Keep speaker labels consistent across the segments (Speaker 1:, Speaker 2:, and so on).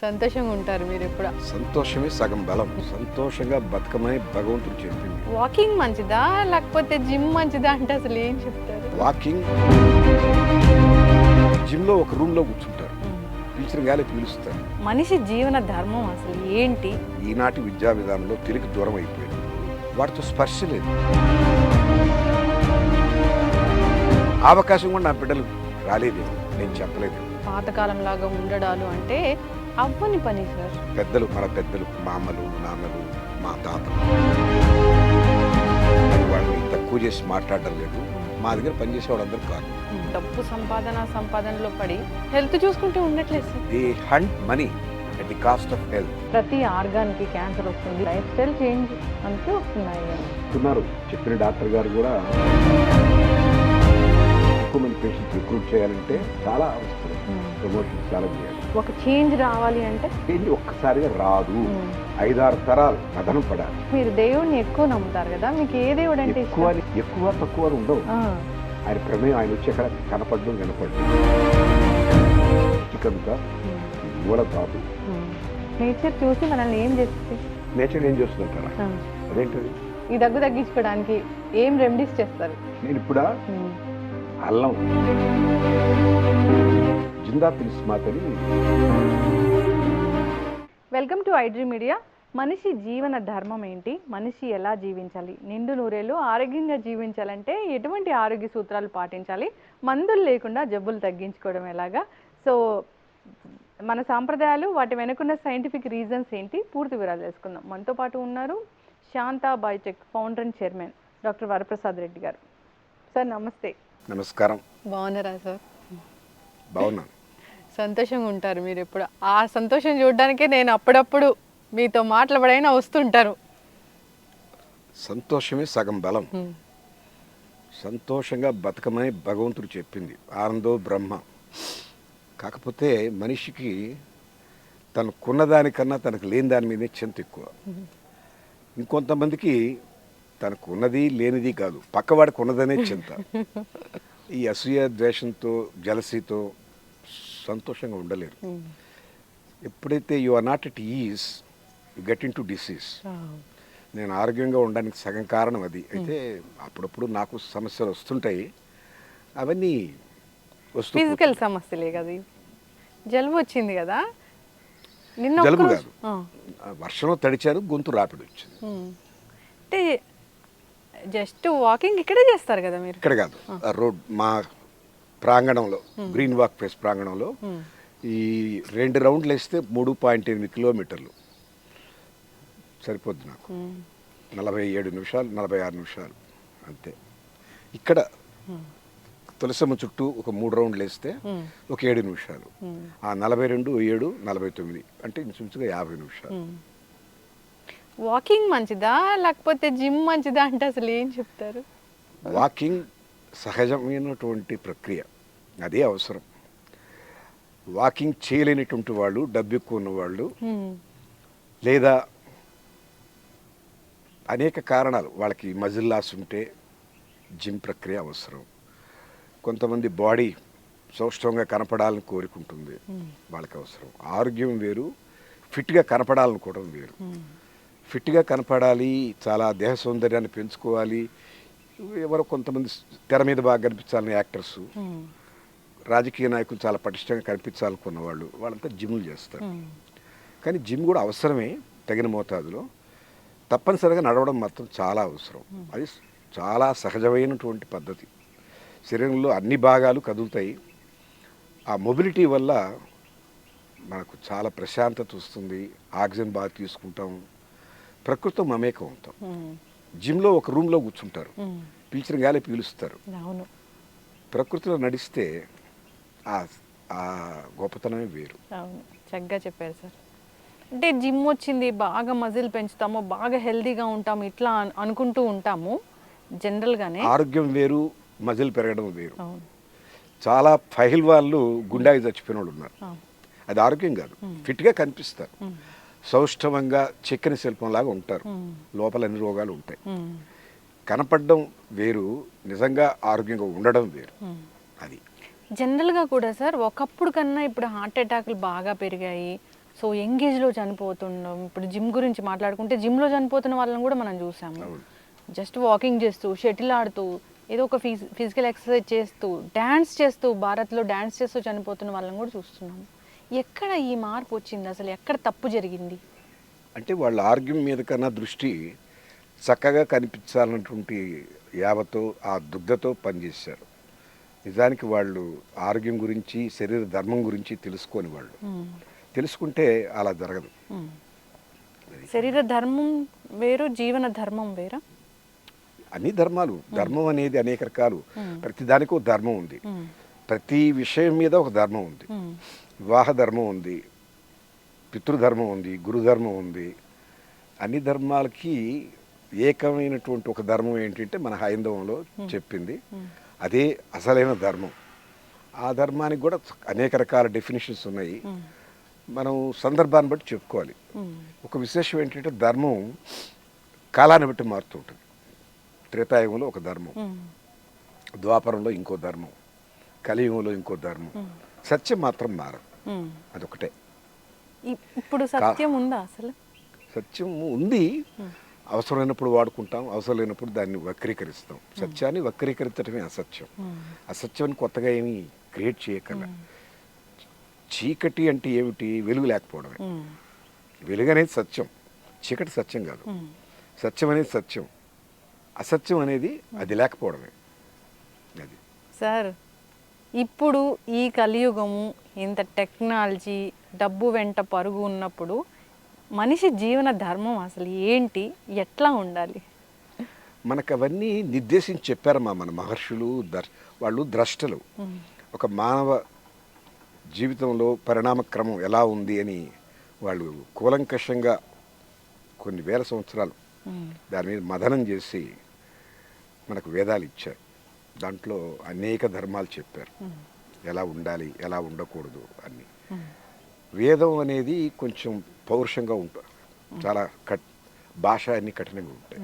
Speaker 1: సంతోషంగా ఉంటారు మీరు ఎప్పుడు?
Speaker 2: సంతోషమే సగం బలం. సంతోషంగా బతకమని భగవంతుడు చెప్పింది.
Speaker 1: వాకింగ్ మంచిదా లేకపోతే జిమ్ మంచిదా అంటే అసలు ఏం చెప్తారు?
Speaker 2: వాకింగ్, జిమ్లో ఒక రూమ్లో కూర్చుంటారు, పిలిచిన గాలి పీలుస్తారు.
Speaker 1: మనిషి జీవన ధర్మం అసలు ఏంటి?
Speaker 2: ఈనాటి విద్యా విధానంలో తెలుగు దూరం అయిపోయింది. వాటితో స్పర్శ లేదు. అవకాశం కూడా నా బిడ్డలు రాలేదేమో, నేను చెప్పలేదేమో.
Speaker 1: పాతకాలం లాగా ఉండడాలు అంటే అవ్వని పని సార్.
Speaker 2: పెద్దలు, మన పెద్దలు, మా అమ్మలు, నాన్నలు, మా తాతలు వాళ్ళని తక్కువ చేసి మాట్లాడడం లేదు. మా దగ్గర పనిచేసే వాళ్ళందరూ కాదు.
Speaker 1: డబ్బు సంపాదనలో పడి హెల్త్ చూసుకుంటూ ఉండట్లేదు sir.
Speaker 2: They hunt money at the cost of health.
Speaker 1: ప్రతి ఆర్గాన్కి క్యాన్సర్ వస్తుంది, లైఫ్ స్టైల్ చేంజ్ అంటూ వస్తున్నాయి.
Speaker 2: చెప్తున్నారు, చెప్పిన డాక్టర్ గారు కూడా ఎక్కువ మంది పేషెంట్స్ రిక్రూట్ చేయాలంటే చాలా అవసరం, ప్రమోషన్ చాలా చేయాలి.
Speaker 1: ఒక చేంజ్ రావాలి అంటే
Speaker 2: చేంజ్ ఒక్కసారిగా రాదు, 5-6 తరాలు కథనం పడాలి.
Speaker 1: మీరు దేవుడిని ఎక్కువ నమ్ముతారు కదా, మీకు ఏ దేవుడు అంటే
Speaker 2: ఎక్కువ తక్కువ ఉండవు. ఆయన ప్రమేయం, ఆయన వచ్చి అక్కడ కనపడడం వినపడడం కనుక మూల కాదు.
Speaker 1: నేచర్ చూసి మనల్ని ఏం చేస్తుంది?
Speaker 2: నేచర్ ఏం చేస్తుందంటారా? అదేంటది?
Speaker 1: ఈ దగ్గు తగ్గించుకోవడానికి ఏం రెమెడీస్ చేస్తారు?
Speaker 2: నేను ఇప్పుడు అల్లం జిందా తులసి మాతని.
Speaker 1: Welcome to iDream media. మనిషి జీవన ధర్మం ఏంటి, మనిషి ఎలా జీవించాలి, నిండు నూరేళ్ళు ఆరోగ్యంగా జీవించాలంటే ఎటువంటి ఆరోగ్య సూత్రాలు పాటించాలి, మందులు లేకుండా జబ్బులు తగ్గించుకోవడం ఎలాగా, సో మన సాంప్రదాయాలు, వాటి వెనుకున్న సైంటిఫిక్ రీజన్స్ ఏంటి, పూర్తి వివరాలు తెలుసుకుందాం. మనతో పాటు ఉన్నారు Shantha biotech founder and chairman doctor Varaprasad Reddy గారు. సార్ నమస్తే.
Speaker 2: నమస్కారం.
Speaker 1: బాగున్నారా సార్?
Speaker 2: బాగున్నాను.
Speaker 1: సంతోషంగా ఉంటారు మీరు ఎప్పుడు. ఆ సంతోషం చూడడానికే నేను అప్పుడప్పుడు మీతో మాట్లాడైనా వస్తుంటారు.
Speaker 2: సంతోషమే సగం బలం. సంతోషంగా బతకమని భగవంతుడు చెప్పింది, ఆనందో బ్రహ్మ. కాకపోతే మనిషికి తనకున్న దానికన్నా తనకు లేని దాని మీదే చింత ఎక్కువ. ఇంకొంతమందికి తనకు ఉన్నది లేనిది కాదు, పక్కవాడికి ఉన్నదనే చింత. ఈ అసూయ, ద్వేషంతో, జలసీతో సంతోషంగా ఉండలేరు. ఎప్పుడైతే you are not at ease, you get into disease. నేను ఆరోగ్యంగా ఉండడానికి సగం కారణం అది. అయితే అప్పుడప్పుడు నాకు సమస్యలు వస్తుంటాయి, అవన్నీ
Speaker 1: ఫిజికల్ సమస్యలే కదా. జలుబు వచ్చింది కదా నిన్న?
Speaker 2: జలుబు కాదు, వర్షంలో తడిచారు, గొంతు రాపిడి వచ్చింది.
Speaker 1: అంటే జస్ట్ వాకింగ్ ఇక్కడే చేస్తారు కదా మీరు?
Speaker 2: ఇక్కడ కాదు, రోడ్ మా ప్రాంగణంలో, గ్రీన్ వాక్ ప్లేస్ ప్రాంగణంలో ఈ 2 రౌండ్లు వేస్తే 3.8 కిలోమీటర్లు సరిపోద్ది నాకు. 47 నిమిషాలు, 46 నిమిషాలు అంతే. ఇక్కడ తులసమ్మ చుట్టూ ఒక 3 రౌండ్లు వేస్తే ఒక 7 నిమిషాలు. ఆ 42, 7, 49 అంటే ఇంచుమించుగా 50 నిమిషాలు.
Speaker 1: వాకింగ్ మంచిదా లేకపోతే జిమ్ మంచిదా అంటే అసలు ఏం చెప్తారు?
Speaker 2: వాకింగ్ సహజమైనటువంటి ప్రక్రియ, అదే అవసరం. వాకింగ్ చేయలేనటువంటి వాళ్ళు, డబ్బు ఎక్కువ ఉన్నవాళ్ళు, లేదా అనేక కారణాలు, వాళ్ళకి మజిల్ లాస్ ఉంటే జిమ్ ప్రక్రియ అవసరం. కొంతమంది బాడీ సౌష్ఠవంగా కనపడాలని కోరుకుంటుంది, వాళ్ళకి అవసరం. ఆరోగ్యం వేరు, ఫిట్గా కనపడాలనుకోవడం వేరు. ఫిట్గా కనపడాలి, చాలా దేహ సౌందర్యాన్ని పెంచుకోవాలి, ఎవరో కొంతమంది తెర మీద బాగా కనిపించాలని యాక్టర్స్, రాజకీయ నాయకులు చాలా పటిష్టంగా కనిపించాలనుకున్న వాళ్ళు, వాళ్ళంతా జిమ్లు చేస్తారు. కానీ జిమ్ కూడా అవసరమే, తగిన మోతాదులో. తప్పనిసరిగా నడవడం మాత్రం చాలా అవసరం. అది చాలా సహజమైనటువంటి పద్ధతి. శరీరంలో అన్ని భాగాలు కదులుతాయి. ఆ మొబిలిటీ వల్ల మనకు చాలా ప్రశాంతత వస్తుంది, ఆక్సిజన్ బాగా తీసుకుంటాం, ప్రకృతితో మమేకం అవుతాం. జిమ్లో ఒక రూమ్లో కూర్చుంటారు, పీల్చిన గాలి పీలుస్తారు. ప్రకృతిలో నడిస్తే ఆ గొప్పతనమే వేరు.
Speaker 1: అవును, చక్కగా చెప్పారు సార్. అంటే జిమ్ వచ్చింది, బాగా మజిల్ పెంచుతాము, బాగా హెల్దీగా ఉంటాము, ఇట్లా అనుకుంటూ ఉంటాము జనరల్గానే.
Speaker 2: ఆరోగ్యం వేరు, మజిల్ పెరగడం వేరు. చాలా పహిల్వాళ్ళు గుండాకి చచ్చిపోయిన వాళ్ళు ఉన్నారు. అది ఆరోగ్యం కాదు, ఫిట్గా కనిపిస్తారు, సౌష్ఠవంగా చెక్కని శిల్పంలాగా ఉంటారు, లోపల అన్ని రోగాలు ఉంటాయి. కనపడడం వేరు, నిజంగా ఆరోగ్యంగా ఉండడం వేరు. అది
Speaker 1: జనరల్గా కూడా సార్ ఒకప్పుడు కన్నా ఇప్పుడు హార్ట్ అటాక్లు బాగా పెరిగాయి. సో యంగ్ ఏజ్లో చనిపోతుండడం, ఇప్పుడు జిమ్ గురించి మాట్లాడుకుంటే జిమ్లో చనిపోతున్న వాళ్ళని కూడా మనం చూసాము. జస్ట్ వాకింగ్ చేస్తూ, షటిల్ ఆడుతూ, ఏదో ఒక ఫిజికల్ ఎక్సర్సైజ్ చేస్తూ, డ్యాన్స్ చేస్తూ, భారత్లో డ్యాన్స్ చేస్తూ చనిపోతున్న వాళ్ళని కూడా చూస్తున్నాము. ఎక్కడ ఈ మార్పు వచ్చింది, అసలు ఎక్కడ తప్పు జరిగింది?
Speaker 2: అంటే వాళ్ళ ఆరోగ్యం మీద కన్నా దృష్టి చక్కగా కనిపించాలన్నటువంటి యావతో ఆ దుగ్ధతో పనిచేశారు. నిజానికి వాళ్ళు ఆరోగ్యం గురించి, శరీర ధర్మం గురించి తెలుసుకొని వాళ్ళు తెలుసుకుంటే అలా జరగదు.
Speaker 1: శరీర ధర్మం వేరు, జీవన ధర్మం వేరా?
Speaker 2: అన్ని ధర్మాలు, ధర్మం అనేది అనేక రకాలు. ప్రతి దానికి ఒక ధర్మం ఉంది, ప్రతి విషయం మీద ఒక ధర్మం ఉంది. వివాహ ధర్మం ఉంది, పితృధర్మం ఉంది, గురుధర్మం ఉంది. అన్ని ధర్మాలకి ఏకమైనటువంటి ఒక ధర్మం ఏంటంటే మన హైందవంలో చెప్పింది, అదే అసలైన ధర్మం. ఆ ధర్మానికి కూడా అనేక రకాల డెఫినేషన్స్ ఉన్నాయి. మనం సందర్భాన్ని బట్టి చెప్పుకోవాలి. ఒక విశేషం ఏంటంటే ధర్మం కాలాన్ని బట్టి మారుతుంటుంది. త్రేతాయుగంలో ఒక ధర్మం, ద్వాపరంలో ఇంకో ధర్మం, కలియుగంలో ఇంకో ధర్మం. సత్యం మాత్రం మారదు, అదొకటే.
Speaker 1: ఇప్పుడు సత్యం ఉందా అసలు?
Speaker 2: సత్యం ఉంది, అవసరమైనప్పుడు వాడుకుంటాం, అవసరం లేనప్పుడు దాన్ని వక్రీకరిస్తాం. సత్యాన్ని వక్రీకరించడమే అసత్యం. అసత్యాన్ని కొత్తగా ఏమీ క్రియేట్ చేయకల్లా. చీకటి అంటే ఏమిటి? వెలుగు లేకపోవడమే. వెలుగు అనేది సత్యం, చీకటి సత్యం కాదు. సత్యం అనేది సత్యం, అసత్యం అనేది అది లేకపోవడమే. అది
Speaker 1: సార్, ఇప్పుడు ఈ కలియుగము, ఇంత టెక్నాలజీ, డబ్బు వెంట పరుగు ఉన్నప్పుడు మనిషి జీవన ధర్మం అసలు ఏంటి, ఎట్లా ఉండాలి?
Speaker 2: మనకు అవన్నీ నిర్దేశించి చెప్పారమ్మా మన మహర్షులు. వాళ్ళు ద్రష్టలు. ఒక మానవ జీవితంలో పరిణామ క్రమం ఎలా ఉంది అని వాళ్ళు కూలంకషంగా కొన్ని వేల సంవత్సరాలు దాని మీద మదనం చేసి మనకు వేదాలు ఇచ్చారు. దాంట్లో అనేక ధర్మాలు చెప్పారు, ఎలా ఉండాలి, ఎలా ఉండకూడదు అన్నీ. వేదం అనేది కొంచెం పౌరుషంగా ఉంటుంది, చాలా భాష అన్ని కఠినంగా ఉంటాయి.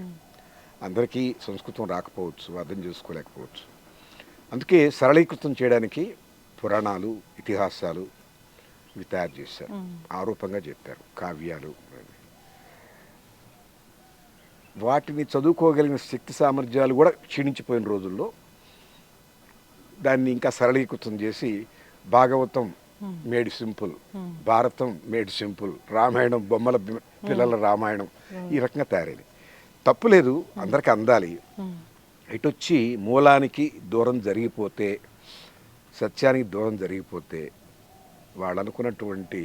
Speaker 2: అందరికీ సంస్కృతం రాకపోవచ్చు, అర్థం చేసుకోలేకపోవచ్చు. అందుకే సరళీకృతం చేయడానికి పురాణాలు, ఇతిహాసాలు ఇవి తయారు చేశారు, ఆరూపంగా చెప్పారు, కావ్యాలు. వాటిని చదువుకోగలిగిన శక్తి సామర్థ్యాలు కూడా క్షీణించిపోయిన రోజుల్లో దాన్ని ఇంకా సరళీకృతం చేసి భాగవతం మేడ్ సింపుల్, భారతం మేడ్ సింపుల్, రామాయణం బొమ్మల పిల్లల రామాయణం ఈ రకంగా తయారైంది. తప్పులేదు, అందరికీ అందాలి. ఇటొచ్చి మూలానికి దూరం జరిగిపోతే, సత్యానికి దూరం జరిగిపోతే వాళ్ళు అనుకున్నటువంటి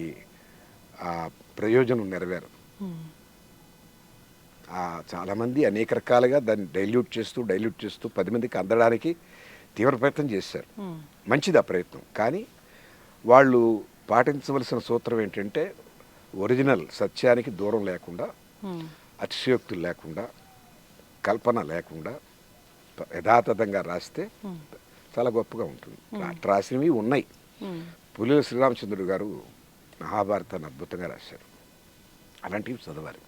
Speaker 2: ఆ ప్రయోజనం నెరవేరదు. చాలామంది అనేక రకాలుగా దాన్ని డైల్యూట్ చేస్తూ 10 మందికి అందడానికి తీవ్ర ప్రయత్నం చేశారు. మంచిది ఆ ప్రయత్నం. కానీ వాళ్ళు పాటించవలసిన సూత్రం ఏంటంటే ఒరిజినల్ సత్యానికి దూరం లేకుండా, అతిశయోక్తులు లేకుండా, కల్పన లేకుండా యథాతథంగా రాస్తే చాలా గొప్పగా ఉంటుంది. రాసినవి ఉన్నాయి. పులిల శ్రీరామచంద్రుడు గారు మహాభారతాన్ని అద్భుతంగా రాశారు. అలాంటివి చదవాలి.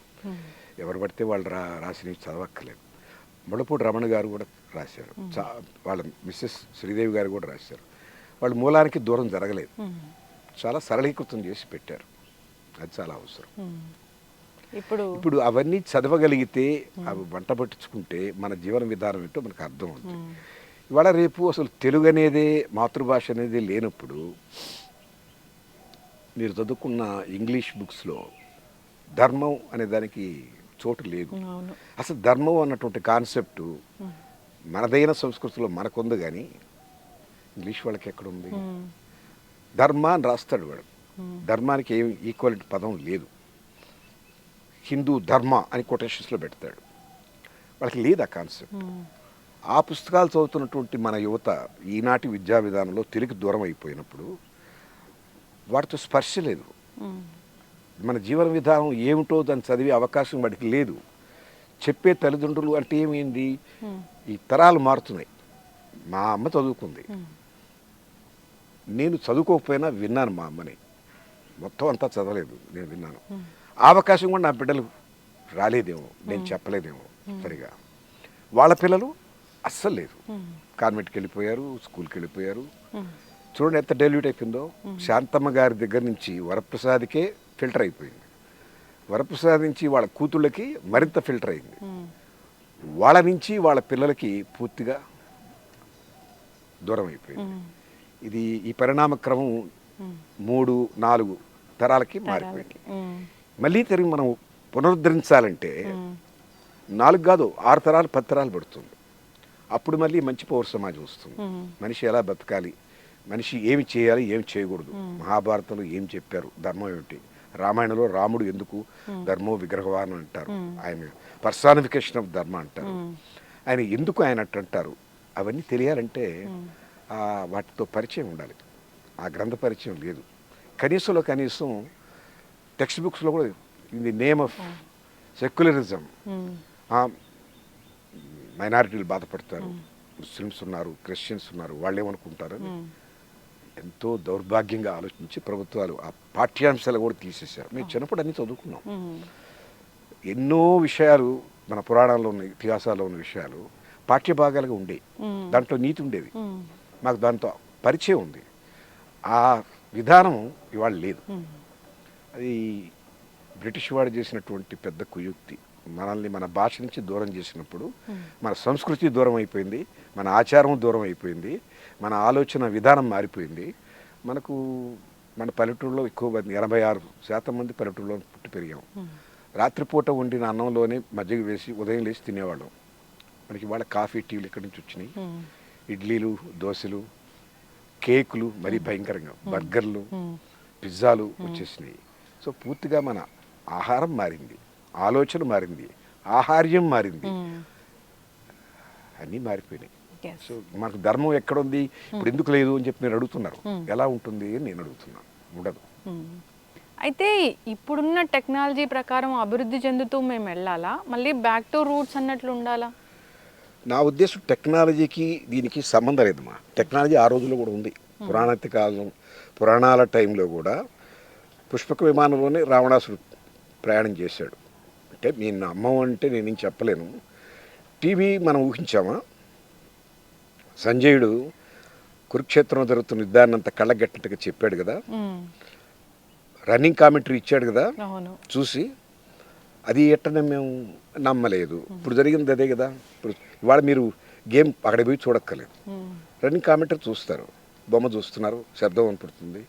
Speaker 2: ఎవరు పడితే వాళ్ళు రాసినవి చదవక్కర్లేదు. ముళ్ళపూడి రమణ గారు కూడా రాశారు, వాళ్ళ మిస్సెస్ శ్రీదేవి గారు కూడా రాశారు. వాళ్ళు మూలానికి దూరం జరగలేదు, చాలా సరళీకృతం చేసి పెట్టారు. అది చాలా అవసరం. ఇప్పుడు అవన్నీ చదవగలిగితే, అవి వంట పట్టించుకుంటే మన జీవన విధానం ఏంటో మనకు అర్థం అవుతుంది. ఇవాళ రేపు అసలు తెలుగు అనేదే, మాతృభాష అనేది లేనప్పుడు మీరు చదువుకున్న ఇంగ్లీష్ బుక్స్లో ధర్మం అనే దానికి చోటు లేదు. అసలు ధర్మం అన్నటువంటి కాన్సెప్టు మనదైన సంస్కృతిలో మనకుంది, కానీ ఇంగ్లీష్ వాళ్ళకి ఎక్కడుంది? ధర్మ అని రాస్తాడు వాడు, ధర్మానికి ఏం ఈక్వల్ పదం లేదు. హిందూ ధర్మ అని కొటేషన్స్లో పెడతాడు, వాళ్ళకి లేదు ఆ కాన్సెప్ట్. ఆ పుస్తకాలు చదువుతున్నటువంటి మన యువత ఈనాటి విద్యా విధానంలో తెలుగు దూరం అయిపోయినప్పుడు వాటితో స్పర్శ లేదు. మన జీవన విధానం ఏమిటో దాన్ని చదివే అవకాశం వాడికి లేదు. చెప్పే తల్లిదండ్రులు అంటే ఏమైంది, ఈ తరాలు మారుతున్నాయి. మా అమ్మ చదువుకుంది, నేను చదువుకోకపోయినా విన్నాను మా అమ్మని. మొత్తం అంతా చదవలేదు, నేను విన్నాను. ఆ అవకాశం కూడా నా బిడ్డలు రాలేదేమో, నేను చెప్పలేదేమో సరిగా. వాళ్ళ పిల్లలు అస్సలు లేదు, కాన్వెంట్కి వెళ్ళిపోయారు, స్కూల్కి వెళ్ళిపోయారు. చూడండి ఎంత డైల్యూట్ అయిపోయిందో. శాంతమ్మ గారి దగ్గర నుంచి వరప్రసాద్కే ఫిల్టర్ అయిపోయింది. వరప్రసాద్ నుంచి వాళ్ళ కూతుళ్ళకి మరింత ఫిల్టర్ అయింది. వాళ్ళ నుంచి వాళ్ళ పిల్లలకి పూర్తిగా దూరం అయిపోయింది. ఇది ఈ పరిణామ క్రమం 3-4 తరాలకి మారిపోయింది. మళ్ళీ తిరిగి మనం పునరుద్ధరించాలంటే 4 కాదు 6 తరాలు 10 తరాలు పడుతుంది. అప్పుడు మళ్ళీ మంచి పౌర సమాజం వస్తుంది. మనిషి ఎలా బతకాలి, మనిషి ఏమి చేయాలి, ఏమి చేయకూడదు, మహాభారతంలో ఏం చెప్పారు, ధర్మం ఏమిటి, రామాయణంలో రాముడు ఎందుకు ధర్మో విగ్రహవాన్ అంటారు, ఆయన పర్సానిఫికేషన్ ఆఫ్ ధర్మ అంటారు, ఆయన ఎందుకు ఆయన అట్టు అంటారు, అవన్నీ తెలియాలంటే వాటితో పరిచయం ఉండాలి. ఆ గ్రంథ పరిచయం లేదు. కనీసం టెక్స్ట్ బుక్స్లో కూడా in the name of secularism మైనారిటీలు బాధపడతారు, ముస్లిమ్స్ ఉన్నారు, క్రిస్టియన్స్ ఉన్నారు, వాళ్ళు ఏమనుకుంటారు అని ఎంతో దౌర్భాగ్యంగా ఆలోచించి ప్రభుత్వాలు ఆ పాఠ్యాంశాలు కూడా తీసేశారు. మేము చిన్నప్పుడు అన్నీ చదువుకున్నాం. ఎన్నో విషయాలు మన పురాణాల్లో ఉన్న ఇతిహాసాల్లో ఉన్న విషయాలు పాఠ్యభాగాలుగా ఉండేవి. దాంట్లో నీతి ఉండేది. మాకు దాంతో పరిచయం ఉంది. ఆ విధానం ఇవాళ లేదు. అది బ్రిటిష్ వాడు చేసినటువంటి పెద్ద కుయుక్తి. మనల్ని మన భాష నుంచి దూరం చేసినప్పుడు మన సంస్కృతి దూరం అయిపోయింది, మన ఆచారం దూరం అయిపోయింది, మన ఆలోచన విధానం మారిపోయింది. మనకు మన పల్లెటూరులో ఎక్కువ మంది 86% మంది పల్లెటూరులో పుట్టి పెరిగాం. రాత్రిపూట వండిన అన్నంలోనే మజ్జిగ వేసి ఉదయం లేచి తినేవాళ్ళం. మనకి ఇవాళ కాఫీ టీలు ఇక్కడి నుంచి వచ్చినాయి. ఇడ్లీలు, దోశలు, కేకులు, మరీ భయంకరంగా బర్గర్లు, పిజ్జాలు వచ్చేసినాయి. సో పూర్తిగా మన ఆహారం మారింది, ఆలోచన మారింది, ఆహార్యం మారింది, అన్నీ మారిపోయినాయి. సో మనకు ధర్మం ఎక్కడుంది, ఇప్పుడు ఎందుకు లేదు అని చెప్పి మీరు అడుగుతున్నారు. ఎలా ఉంటుంది అని నేను అడుగుతున్నాను. ఉండదు.
Speaker 1: అయితే ఇప్పుడున్న టెక్నాలజీ ప్రకారం అభివృద్ధి చెందుతూ మేము వెళ్ళాలా, మళ్ళీ బ్యాక్ టు రూట్స్ అన్నట్లు ఉండాలా?
Speaker 2: నా ఉద్దేశం టెక్నాలజీకి దీనికి సంబంధం లేదమ్మా. టెక్నాలజీ ఆ రోజుల్లో కూడా ఉంది. పురాణాల టైంలో కూడా పుష్పక విమానంలోనే రావణాసుడు ప్రయాణం చేశాడు. అంటే నేను నమ్మం అంటే నేనేం చెప్పలేను. టీవీ మనం ఊహించామా? సంజయుడు కురుక్షేత్రం జరుగుతున్న యుద్ధాన్ని అంత కళ్ళగట్టినట్టుగా చెప్పాడు కదా, రన్నింగ్ కామెంటరీ ఇచ్చాడు కదా చూసి. అది ఎట్టనే మేము నమ్మలేదు. ఇప్పుడు జరిగింది అదే కదా. ఇప్పుడు ఇవాళ మీరు గేమ్ అక్కడ పోయి చూడక్కర్లేదు, రన్నింగ్ కామెంటరీ చూస్తారు, బొమ్మ చూస్తున్నారు, శబ్దం వినపడుతుంది.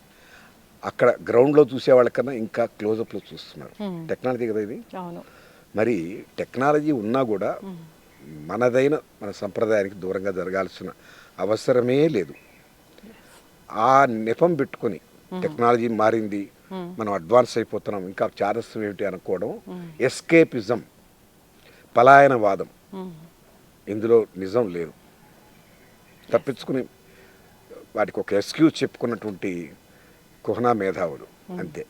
Speaker 2: అక్కడ గ్రౌండ్లో చూసే వాళ్ళకన్నా ఇంకా క్లోజప్లో చూస్తున్నారు. టెక్నాలజీ కదా ఇది. మరి టెక్నాలజీ ఉన్నా కూడా మన సంప్రదాయానికి దూరంగా జరగాల్సిన అవసరమే లేదు. ఆ నెపం పెట్టుకొని టెక్నాలజీ మారింది, మనం అడ్వాన్స్ అయిపోతున్నాం, ఇంకా చారస్యం ఏమిటి అనుకోవడం ఎస్కేపిజం, పలాయనవాదం. ఇందులో నిజం లేదు. తప్పించుకుని వాటికి ఒక ఎక్స్క్యూజ్ చెప్పుకున్నటువంటి కుహనా మేధావులు అంతే.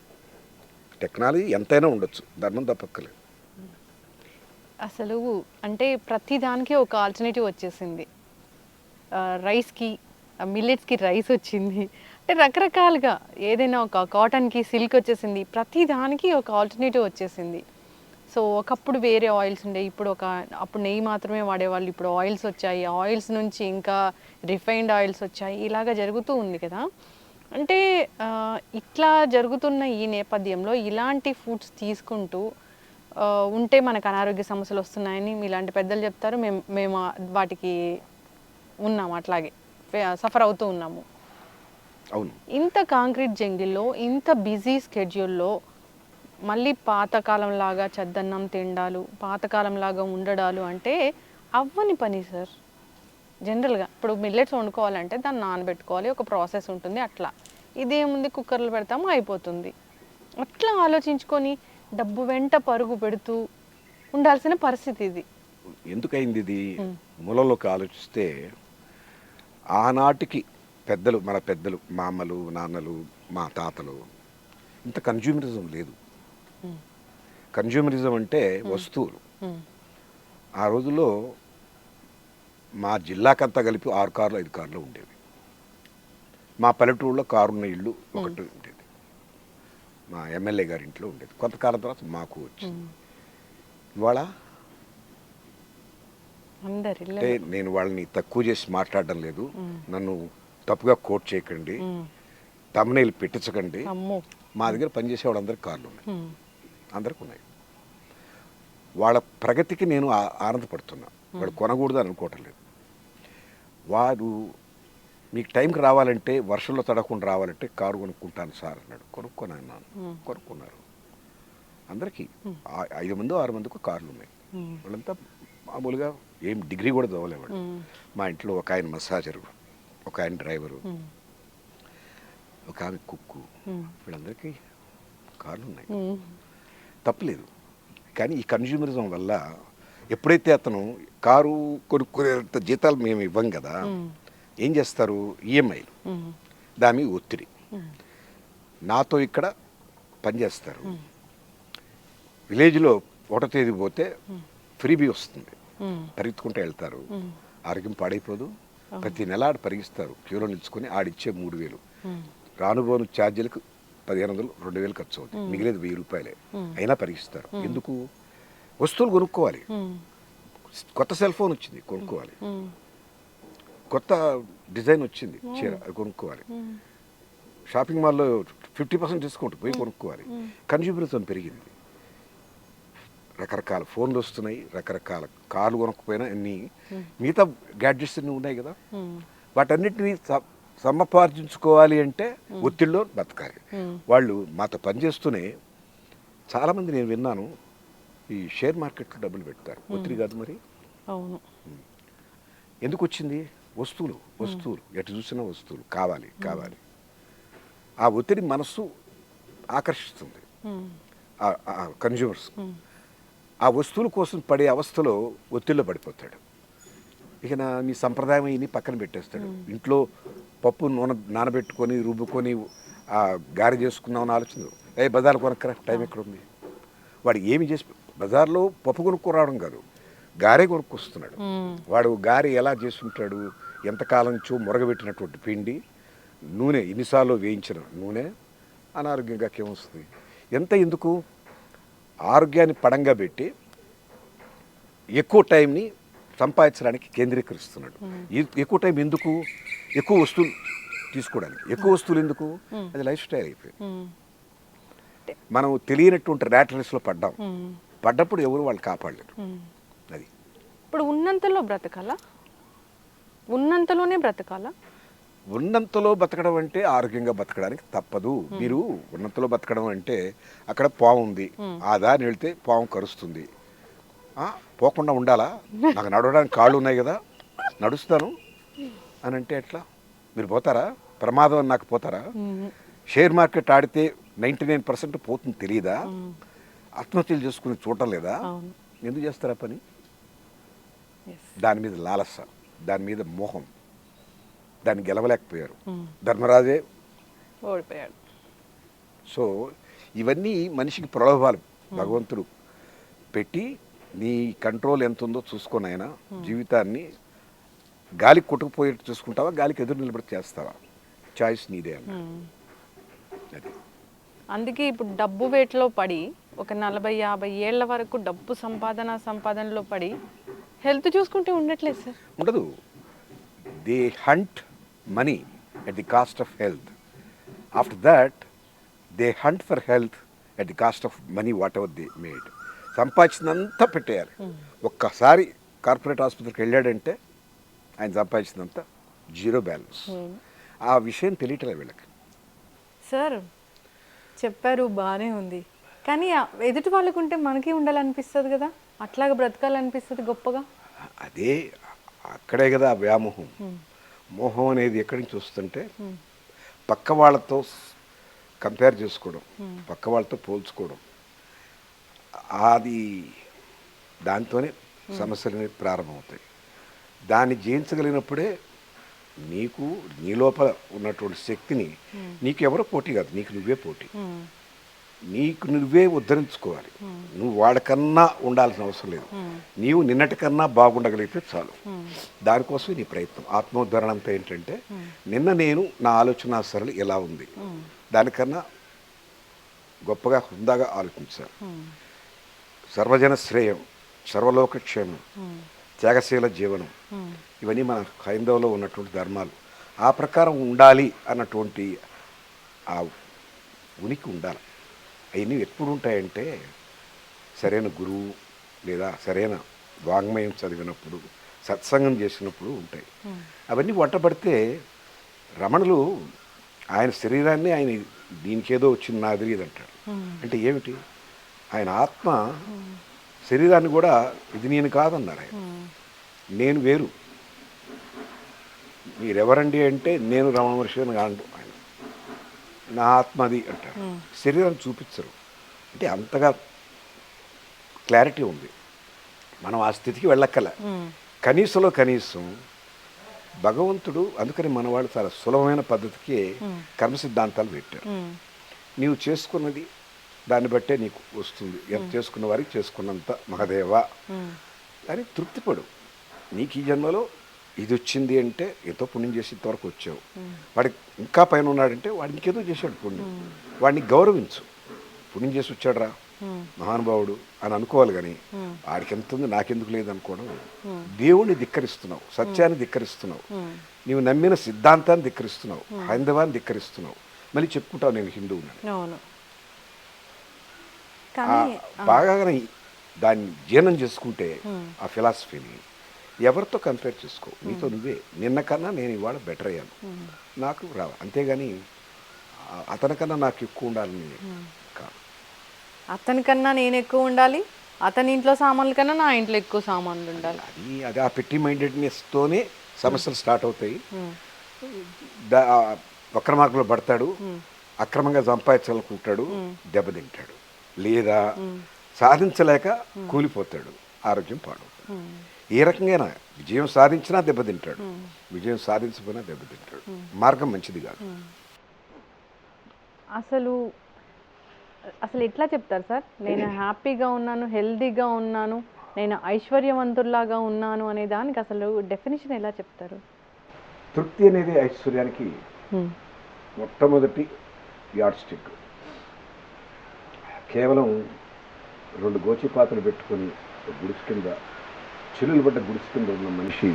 Speaker 2: టెక్నాలజీ ఎంతైనా ఉండొచ్చు, ధర్మం తప్పక్కలేదు.
Speaker 1: అసలు అంటే ప్రతి దానికి ఒక ఆల్టర్నేటివ్ వచ్చేసింది. రైస్కి, మిల్లెట్స్కి రైస్ వచ్చింది, అంటే రకరకాలుగా ఏదైనా ఒక కాటన్కి సిల్క్ వచ్చేసింది. ప్రతి దానికి ఒక ఆల్టర్నేటివ్ వచ్చేసింది. సో ఒకప్పుడు వేరే ఆయిల్స్ ఉండే, అప్పుడు నెయ్యి మాత్రమే వాడేవాళ్ళు, ఇప్పుడు ఆయిల్స్ వచ్చాయి. ఆయిల్స్ నుంచి ఇంకా రిఫైన్డ్ ఆయిల్స్ వచ్చాయి. ఇలాగా జరుగుతూ ఉంది కదా. అంటే ఇట్లా జరుగుతున్న ఈ నేపథ్యంలో ఇలాంటి ఫుడ్స్ తీసుకుంటూ ఉంటే మనకు అనారోగ్య సమస్యలు వస్తున్నాయని మీలాంటి పెద్దలు చెప్తారు. మేము వాటికి ఉన్నాము, అట్లాగే సఫర్ అవుతూ ఉన్నాము.
Speaker 2: అవును.
Speaker 1: ఇంత కాంక్రీట్ జంగిల్లో, ఇంత బిజీ స్కెడ్యూల్లో మళ్ళీ పాతకాలంలాగా చద్దన్నం తిండాలు, పాతకాలంలాగా ఉండడాలు అంటే అవ్వని పని సార్. జనరల్గా ఇప్పుడు మిల్లెట్స్ వండుకోవాలంటే దాన్ని నానబెట్టుకోవాలి, ఒక ప్రాసెస్ ఉంటుంది. అట్లా ఇదేముంది, కుక్కర్లు పెడతాము అయిపోతుంది. అట్లా ఆలోచించుకొని డబ్బు వెంట పరుగు పెడుతూ ఉండాల్సిన పరిస్థితి ఇది.
Speaker 2: ఎందుకైంది ఇది? మూలంలోకి ఆలోచిస్తే ఆనాటికి మన పెద్దలు, మా అమ్మలు, నాన్నలు, మా తాతలు ఇంత కన్జ్యూమరిజం లేదు. కన్జ్యూమరిజం అంటే వస్తువులు. ఆ రోజుల్లో మా జిల్లాకంతా కలిపి 6 కార్లు 5 కార్లు ఉండేవి. మా పల్లెటూరులో కారున్న ఇల్లు ఒకటి ఉండేది, మా ఎమ్మెల్యే గారి ఇంట్లో ఉండేది. కొంతకాలం తర్వాత మాకు వచ్చింది. ఇవాళ అంటే నేను వాళ్ళని తక్కువ చేసి మాట్లాడడం లేదు, నన్ను తప్పుగా కోట్ చేయకండి, తమ్నైల్ పెట్టించకండి. మా దగ్గర పనిచేసే వాళ్ళందరికీ కార్లు ఉన్నాయి, అందరికి ఉన్నాయి. వాళ్ళ ప్రగతికి నేను ఆనందపడుతున్నా. వాడు కొనకూడదు అని అనుకోవటం లేదు. వాడు మీకు టైంకి రావాలంటే, వర్షంలో తడకుండా రావాలంటే కారు కొనుక్కుంటాను సార్ అన్నాడు. కొనుక్కున్నాను, కొనుక్కున్నారు. అందరికీ 5 మందో 6 మందికి కార్లు ఉన్నాయి. వాళ్ళంతా మామూలుగా ఏం డిగ్రీ కూడా చదవలేవాడు. మా ఇంట్లో ఒక ఆయన మసాజరు, ఒక ఆయన డ్రైవరు, ఒక ఆమె కుక్కు, వీళ్ళందరికీ కార్లు ఉన్నాయి. తప్పలేదు. కానీ ఈ కన్జ్యూమరిజం వల్ల ఎప్పుడైతే అతను కారు కొనుక్కునేంత జీతాలు మేము ఇవ్వం కదా, ఏం చేస్తారు, ఈఎంఐలు, దాని మీద ఒత్తిడి. నాతో ఇక్కడ పనిచేస్తారు. విలేజ్లో 1వ తేదీ పోతే ఫ్రీబీ వస్తుంది, పరిగెత్తుకుంటూ వెళ్తారు. ఆరోగ్యం పాడైపోదు. ప్రతి నెల ఆడు పరిగిస్తారు, క్యూలో నిలుచుకొని ఆడిచ్చే 3,000, రానుబోను ఛార్జీలకు 1,500, 2,000 ఖర్చు అవుతుంది. మిగిలేదు 1,000 రూపాయలే. అయినా పరిగిస్తారు. ఎందుకు? వస్తువులు కొనుక్కోవాలి. కొత్త సెల్ ఫోన్ వచ్చింది, కొనుక్కోవాలి. కొత్త డిజైన్ వచ్చింది చీర, అది కొనుక్కోవాలి. షాపింగ్ మాల్లో 50% డిస్కౌంట్, పోయి కొనుక్కోవాలి. కన్జ్యూమరిజం పెరిగింది. రకరకాల ఫోన్లు వస్తున్నాయి, రకరకాల కార్లు కొనుక్కపోయినా అన్ని మిగతా గ్యాడ్జెట్స్ అన్నీ ఉన్నాయి కదా, వాటన్నిటినీ సమపార్జించుకోవాలి అంటే ఒత్తిడిలో బతకాలి. వాళ్ళు మాతో పనిచేస్తూనే చాలామంది నేను విన్నాను, ఈ షేర్ మార్కెట్లో డబ్బులు పెడతారు. ఒత్తిడి కాదు మరి.
Speaker 1: అవును.
Speaker 2: ఎందుకు వచ్చింది? వస్తువులు, వస్తువులు, ఎటు చూసినా వస్తువులు కావాలి కావాలి. ఆ ఒత్తిడి మనస్సు ఆకర్షిస్తుంది కన్జ్యూమర్స్. ఆ వస్తువుల కోసం పడే అవస్థలో ఒత్తిడిలో పడిపోతాడు. ఇక మీ సంప్రదాయం ఇన్ని పక్కన పెట్టేస్తాడు. ఇంట్లో పప్పు నూనె నానబెట్టుకొని రుబ్బుకొని గారె చేసుకున్నామని ఆలోచన, బజార్ కొనక్కరా, టైం ఎక్కడ ఉంది. వాడు ఏమి చేసి బజార్లో పప్పు కొనుక్కోరావడం కాదు, గారె కొనుక్కొస్తున్నాడు. వాడు గారె ఎలా చేస్తుంటాడు, ఎంతకాలం నుంచో మురగబెట్టినటువంటి పిండి, నూనె ఎన్నిసార్లు వేయించిన నూనె, అనారోగ్యంగా ఏమొస్తుంది. ఎంత ఎందుకు? ఆరోగ్యాన్ని పడంగా పెట్టి ఎక్కువ టైంని సంపాదించడానికి కేంద్రీకరిస్తున్నాడు. ఎక్కువ టైం ఎందుకు? ఎక్కువ వస్తువులు తీసుకోవడానికి. ఎక్కువ వస్తువులు ఎందుకు? అది లైఫ్ స్టైల్ అయిపోయింది. మనం తెలియనటువంటి ర్యాట్ రేస్లో పడ్డప్పుడు ఎవరు వాళ్ళు కాపాడలేరు. అది
Speaker 1: ఇప్పుడు ఉన్నంతలో బ్రతకాలా? ఉన్నంతలోనే బ్రతకాలా?
Speaker 2: ఉన్నంతలో బతకడం అంటే ఆరోగ్యంగా బతకడానికి తప్పదు. మీరు ఉన్నంతలో బతకడం అంటే అక్కడ పాము ఉంది, ఆ దారిని వెళ్తే పాము కరుస్తుంది, పోకుండా ఉండాలా? నాకు నడవడానికి కాళ్ళు ఉన్నాయి కదా, నడుస్తాను అని అంటే ఎట్లా? మీరు పోతారా? ప్రమాదం అని నాకు పోతారా? షేర్ మార్కెట్ ఆడితే 99% పోతుంది తెలియదా? ఆత్మహత్యలు చేసుకుని చూడటం లేదా? ఎందుకు చేస్తారా పని? దాని మీద లాలస, దాని మీద మోహం, దాన్ని గెలవలేకపోయారు. ధర్మరాజే
Speaker 1: ఓడిపోయాడు.
Speaker 2: సో ఇవన్నీ మనిషికి ప్రలోభాలు భగవంతుడు పెట్టి, నీ కంట్రోల్ ఎంత ఉందో చూసుకొని ఆయన జీవితాన్ని గాలికి కొట్టుకుపోయేట్టు చూసుకుంటావా, గాలికి ఎదురు నిలబడి చేస్తావా, చాయిస్ నీదే అన్న. అది
Speaker 1: అందుకే ఇప్పుడు డబ్బు వేటలో పడి ఒక 40-50 ఏళ్ల వరకు డబ్బు సంపాదనలో పడి హెల్త్ చూసుకుంటే ఉండట్లేదు సార్.
Speaker 2: ఉండదు. They hunt money at the cost of health. After that they hunt for health at the cost of money whatever they made. సంపాదించినంతా పెట్టేయాలి. ఒక్కసారి కార్పొరేట్ ఆసుపత్రికి వెళ్ళాడంటే ఆయన సంపాదించినంత జీరో బ్యాలెన్స్. ఆ విషయం తెలియట్లే వీళ్ళకి.
Speaker 1: సార్ చెప్పారు, బాగానే ఉంది, కానీ ఎదుటి వాళ్ళకు ఉంటే మనకి ఉండాలనిపిస్తుంది కదా, అట్లాగా బ్రతకాలనిపిస్తుంది గొప్పగా.
Speaker 2: అదే అక్కడే కదా వ్యామోహం. మోహం అనేది ఎక్కడి నుంచి వస్తుంటే పక్క వాళ్ళతో కంపేర్ చేసుకోవడం, పక్క వాళ్ళతో పోల్చుకోవడం, అది దాంతోనే సమస్యలు అనేవి ప్రారంభమవుతాయి. దాన్ని జయించగలిగినప్పుడే నీకు నీ లోపల ఉన్నటువంటి శక్తిని, నీకు ఎవరో పోటీ కాదు, నీకు నువ్వే పోటీ. నీకు నువ్వే ఉద్ధరించుకోవాలి. నువ్వు వాడికన్నా ఉండాల్సిన అవసరం లేదు. నీవు నిన్నటికన్నా బాగుండగలిగితే చాలు. దానికోసం నీ ప్రయత్నం. ఆత్మోద్ధరణ అంతా ఏంటంటే, నిన్న నేను నా ఆలోచన సరళి ఎలా ఉంది, దానికన్నా గొప్పగా హుందాగా ఆలోచించాలి. సర్వజన శ్రేయం, సర్వలోక క్షేమం, త్యాగశీల జీవనం, ఇవన్నీ మన హైందవులో ఉన్నటువంటి ధర్మాలు. ఆ ప్రకారం ఉండాలి అన్నటువంటి ఆ ఉనికి ఉండాలి. అవన్నీ ఎప్పుడు ఉంటాయంటే సరైన గురువు లేదా సరైన వాంగ్మయం చదివినప్పుడు, సత్సంగం చేసినప్పుడు ఉంటాయి. అవన్నీ వంటబడితే రమణులు ఆయన శరీరాన్ని ఆయన దీనికేదో వచ్చింది నాకు తెలియదు అంటాడు. అంటే ఏమిటి? ఆయన ఆత్మ శరీరాన్ని కూడా ఇది నేను కాదన్నారు ఆయన. నేను వేరు, మీరెవరండి అంటే నేను రమణ మహర్షి అని కాదు ఆయన, నా ఆత్మ అది అంటారు. శరీరాన్ని చూపించరు. అంటే అంతగా క్లారిటీ ఉంది. మనం ఆ స్థితికి వెళ్ళక్కల. కనీసంలో కనీసం భగవంతుడు అందుకని మన వాళ్ళు చాలా సులభమైన పద్ధతికి కర్మ సిద్ధాంతాలు పెట్టారు. నీవు చేసుకున్నది దాన్ని బట్టే నీకు వస్తుంది. ఎంత చేసుకున్న వారికి చేసుకున్నంత మహదేవ అని తృప్తిపడు. నీకు ఈ జన్మలో ఇది వచ్చింది అంటే ఎంతో పుణ్యం చేసి ఇంతవరకు వచ్చావు. వాడికి ఇంకా పైన ఉన్నాడంటే వాడికి ఇంకేదో చేశాడు పుణ్యం, వాడిని గౌరవించు. పుణ్యం చేసి వచ్చాడురా మహానుభావుడు అని అనుకోవాలి. కానీ వాడికి ఎంత ఉంది నాకెందుకు లేదు అనుకోవడం. దేవుణ్ణి ధిక్కరిస్తున్నావు, సత్యాన్ని ధిక్కరిస్తున్నావు, నీవు నమ్మిన సిద్ధాంతాన్ని ధిక్కరిస్తున్నావు, హైందవాన్ని ధిక్కరిస్తున్నావు. మళ్ళీ చెప్పుకుంటావు నేను హిందువుని. బాగా దాన్ని జీర్ణం చేసుకుంటే ఆ ఫిలాసఫీని ఎవరితో కంపేర్ చేసుకో, నీతో నువ్వే. నిన్న కన్నా నేను ఇవాళ బెటర్ అయ్యాను, నాకు రావాలి. అంతేగాని అతనికన్నా నాకు ఎక్కువ ఉండాలని కాదు.
Speaker 1: అతనికన్నా నేను ఎక్కువ ఉండాలి, అతని ఇంట్లో సామాన్ల కన్నా నా ఇంట్లో ఎక్కువ సామాన్లు ఉండాలి.
Speaker 2: అది ఆ పెట్టి మైండెడ్నెస్తోనే సమస్యలు స్టార్ట్ అవుతాయి. వక్ర మార్గంలో పడతాడు, అక్రమంగా సంపాదించాలనుకుంటాడు, దెబ్బతింటాడు. లేదా సాధించలేక కూలిపోతాడు, ఆరోగ్యం పాడవుతాడు. ఏ రకంగా విజయం సాధించినా దెబ్బతింటాడు, విజయం సాధించకపోయినా దెబ్బతింటాడు. మార్గం మంచిది కాదు.
Speaker 1: అసలు ఎట్లా చెప్తారు సార్ నేను హ్యాపీగా ఉన్నాను, హెల్దీగా ఉన్నాను, నేను ఐశ్వర్యవంతుల్లాగా ఉన్నాను అనే దానికి అసలు డెఫినేషన్ ఎలా చెప్తారు?
Speaker 2: తృప్తి అనేది ఐశ్వర్యానికి మొట్టమొదటి యాడ్ స్టిక్. కేవలం 2 గోచిపాతలు పెట్టుకొని గుడిసి కింద చెల్లులు పడ్డ గుడిసి కింద ఉన్న మనిషి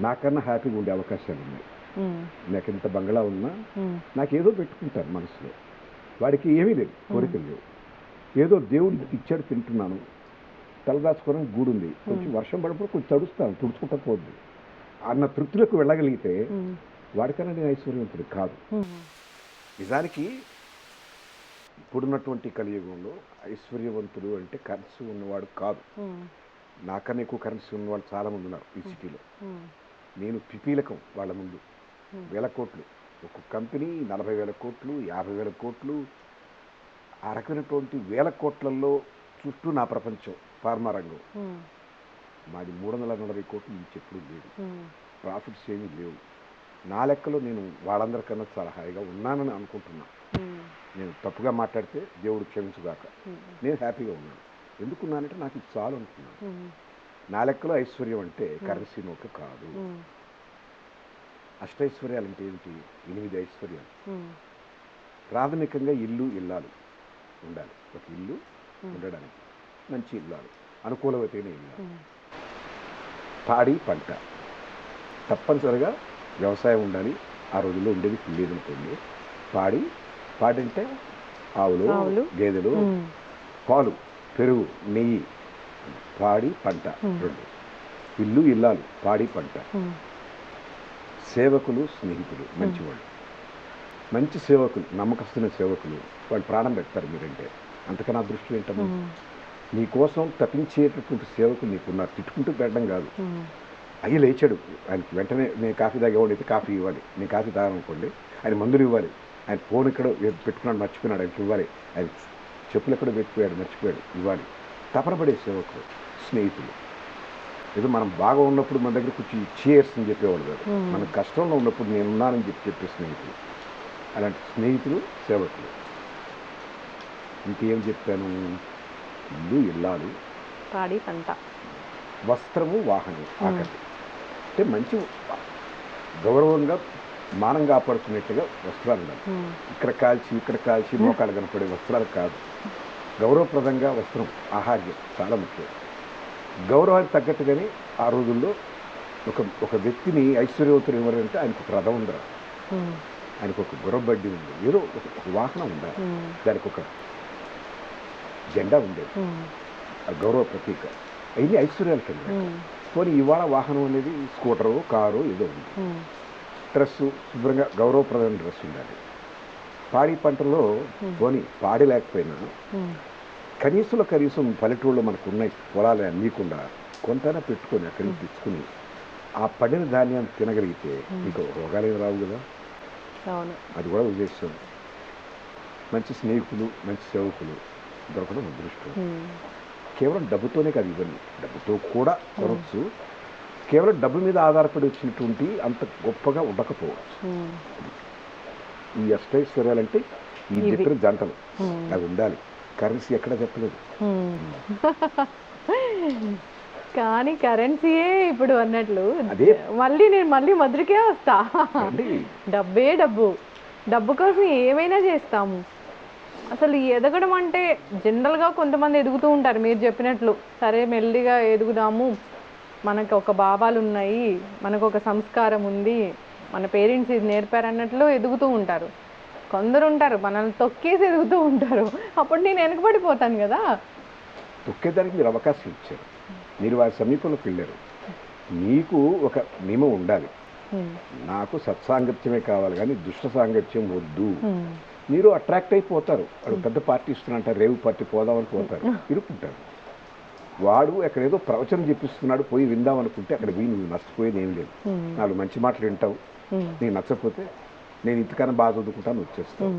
Speaker 2: నాకన్నా హ్యాపీగా ఉండే అవకాశాలు ఉన్నాయి. నాకు ఎంత బంగ్లా ఉన్నా నాకేదో పెట్టుకుంటాను మనసులో. వాడికి ఏమీ లేదు, కోరికలు లేవు. ఏదో దేవుడు ఇచ్చాడు, తింటున్నాను, తలదాచుకోవడానికి గూడుంది, కొంచెం వర్షం పడినప్పుడు కొంచెం తడుస్తాను, తుడుచుకుంటా పోద్ది అన్న తృప్తులకు వెళ్ళగలిగితే వాడికన్నా నేను ఐశ్వర్యవంతుడు కాదు. నిజానికి ఇప్పుడున్నటువంటి కలియుగంలో ఐశ్వర్యవంతుడు అంటే కరెన్సీ ఉన్నవాడు కాదు. నాకన్నా ఎక్కువ కరెన్సీ ఉన్నవాళ్ళు చాలామంది ఉన్నారు ఈ సిటీలో. నేను పిపీలకం వాళ్ళ ముందు. వేల కోట్లు, ఒక కంపెనీ 40,000 కోట్లు, 50,000 కోట్లు, ఆ రకమైనటువంటి వేల కోట్లలో చుట్టూ నా ప్రపంచం ఫార్మా రంగం. మాది 340 కోట్లు నుంచి ఎప్పుడు లేదు, ప్రాఫిట్స్ ఏమీ లేవు. నా లెక్కలో నేను వాళ్ళందరికన్నా చాలా హాయిగా ఉన్నానని అనుకుంటున్నా. నేను తప్పుగా మాట్లాడితే దేవుడు క్షమించుగాక. నేను హ్యాపీగా ఉన్నాను. ఎందుకున్నానంటే నాకు ఇది చాలు అనుకున్నాను. నా లెక్కలో ఐశ్వర్యం అంటే కరెన్సీ నోట్లు కాదు. అష్టైశ్వర్యాలు అంటే ఏమిటి? 8 ఐశ్వర్యాలు. ప్రాథమికంగా ఇల్లు, ఇల్లాలు ఉండాలి. ఒక ఇల్లు ఉండడానికి మంచి ఇల్లాలు, అనుకూలమైన ఇల్లు. పాడి పంట తప్పనిసరిగా వ్యవసాయం ఉండాలి. ఆ రోజుల్లో ఉండేది లేదనుకోండి. పాడంటే ఆవులు, గేదెలు, పాలు, పెరుగు, నెయ్యి. పాడి పంట 2. ఇల్లు, ఇల్లాలు, పాడి పంట. సేవకులు, స్నేహితులు, మంచివాళ్ళు. మంచి సేవకులు, నమ్మకస్తున్న సేవకులు, వాళ్ళు ప్రాణం పెడతారు మీరంటే. అంతకన్నా అదృష్టం ఏంటమ్మా? నీకోసం తప్పించేటటువంటి సేవకులు నీకున్నారు. తిట్టుకుంటూ పెట్టడం కాదు. అయ్యి లేచాడు, ఆయనకి వెంటనే నేను కాఫీ తాగేవాడు అయితే కాఫీ ఇవ్వాలి. నేను కాఫీ తాగాలనుకోండి, ఆయన మందులు ఇవ్వాలి. ఆయన ఫోన్ ఎక్కడో పెట్టుకున్నాడు, మర్చిపోయినాడు, ఆయనకి ఇవ్వాలి. ఆయన చెప్పులు ఎక్కడో పెట్టిపోయాడు, మర్చిపోయాడు, ఇవ్వాలి. తపన పడే సేవకులు, స్నేహితులు. ఏదో మనం బాగా ఉన్నప్పుడు మన దగ్గర కొంచెం చేర్స్ అని చెప్పేవాడు కాదు. మనం కష్టంలో ఉన్నప్పుడు నేనున్నానని చెప్పే స్నేహితులు. అలాంటి స్నేహితులు, సేవకులు. ఇంకేం చెప్పాను? ఇల్లు, ఇల్లాలు,
Speaker 1: పాడి పంట,
Speaker 2: వస్త్రము, వాహనం. ఆకలి అంటే మంచి గౌరవంగా మానం కాపాడుకునేట్టుగా వస్త్రాలు ఉండాలి. ఇక్కడ కాల్చి మోకాలు కనపడే వస్త్రాలు కాదు. గౌరవప్రదంగా వస్త్రం, ఆహార్యం చాలా ముఖ్యం. గౌరవానికి తగ్గట్టుగానే ఆ రోజుల్లో ఒక వ్యక్తిని ఐశ్వర్యవంతులు ఎవరంటే ఆయనకు ఒక రథం ఉండరు. ఆయనకు ఒక గుర్రబడ్డి ఉంది, ఏదో ఒక వాహనం ఉండాలి, దానికి ఒక జెండా ఉండేది, ఆ గౌరవ ప్రతీక. అవన్నీ ఐశ్వర్యాలు కింద. పోనీ ఇవాళ వాహనం అనేది స్కూటరు, కారు ఏదో ఉంది. డ్రెస్సు శుభ్రంగా గౌరవప్రదమైన డ్రెస్ ఉండాలి. పాడి పంటల్లో పోనీ పాడి లేకపోయినా కనీసం పల్లెటూళ్ళలో మనకు ఉన్నాయి పొలాలు అమ్మీకుండా కొంతైనా పెట్టుకొని అక్కడి నుంచి తెచ్చుకుని ఆ పడిన ధాన్యాన్ని తినగలిగితే మీకు రోగాలు రావు కదా. అది కూడా ఉద్దేశం. మంచి స్నేహితులు, మంచి సేవకులు దొరకడం అదృష్టం. కేవలం డబ్బుతోనే కాదు, ఇవన్నీ డబ్బుతో కూడా కొనవచ్చు. కేవలం డబ్బు మీద ఆధారపడి వచ్చినటువంటి అంత గొప్పగా ఉండకపోవచ్చు. ఈ అష్టైశ్వర్యాలంటే ఈ చెప్పిన జంటలు అవి ఉండాలి. కరెన్సీ ఎక్కడ చెప్పలేదు.
Speaker 1: కానీ కరెన్సీయే ఇప్పుడు అన్నట్లు నేను మళ్ళీ మధురికే వస్తా. డబ్బే డబ్బు, డబ్బు కోసం ఏమైనా చేస్తాము. అసలు ఎదగడం అంటే జనరల్గా కొంతమంది ఎదుగుతూ ఉంటారు, మీరు చెప్పినట్లు. సరే మెల్లిగా ఎదుగుదాము, మనకు ఒక భావాలు ఉన్నాయి, మనకు ఒక సంస్కారం ఉంది, మన పేరెంట్స్ ఇది నేర్పారన్నట్లు ఎదుగుతూ ఉంటారు. కొందరు ఉంటారు మనల్ని తొక్కేసి ఎదుగుతూ ఉంటారు. అప్పుడు నేను వెనకబడిపోతాను కదా.
Speaker 2: తొక్కేదానికి మీరు అవకాశం ఇచ్చారు, మీరు వారి సమీపంలోకి వెళ్ళారు. మీకు ఒక నియమం ఉండాలి, నాకు సత్సాంగత్యమే కావాలి కానీ దుష్ట సాంగత్యం వద్దు. మీరు అట్రాక్ట్ అయిపోతారు. వాడు పెద్ద పార్టీ ఇస్తున్నట్టు రేవు పార్టీ పోదామని పోతారు, ఇరుక్కుంటారు. వాడు ఎక్కడేదో ప్రవచనం చెప్పిస్తున్నాడు, పోయి విందాం అనుకుంటే అక్కడ పోయి నువ్వు నష్టపోయేది ఏం లేదు. నాలుగు మంచి మాటలు వింటావు, నీకు నచ్చకపోతే నేను ఇంతకన్నా బాగా చదువుకుంటాను వచ్చేస్తాను.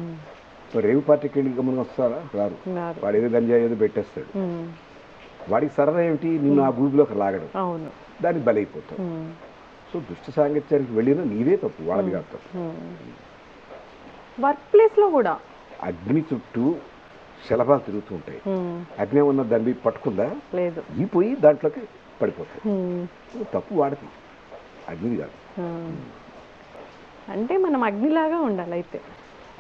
Speaker 2: రేవు పార్టీకి వెళ్ళి గమనం వస్తారా? రారు. వాడు ఏదో గంజాయి ఏదో పెట్టేస్తాడు. వాడికి సరదా ఏమిటి? నిన్ను ఆ గూబిలోకి లాగడం, దానికి బలైపోతావు. సో దుష్ట సాంగత్యానికి వెళ్ళినా నీదే తప్పు, వాళ్ళది కాదు తప్పు.
Speaker 1: వర్క్ ప్లేస్లో కూడా
Speaker 2: అగ్ని చుట్టూ శలభాలు తిరుగుతూ ఉంటాయి. అగ్ని ఉన్న దాన్ని పట్టుకుందా?
Speaker 1: లేదు.
Speaker 2: ఈ పోయి దాంట్లోకి పడిపోతాయి. తప్పు వాడికి, అగ్నిది కాదు.
Speaker 1: అంటే మనం అగ్నిలాగా ఉండాలి. అయితే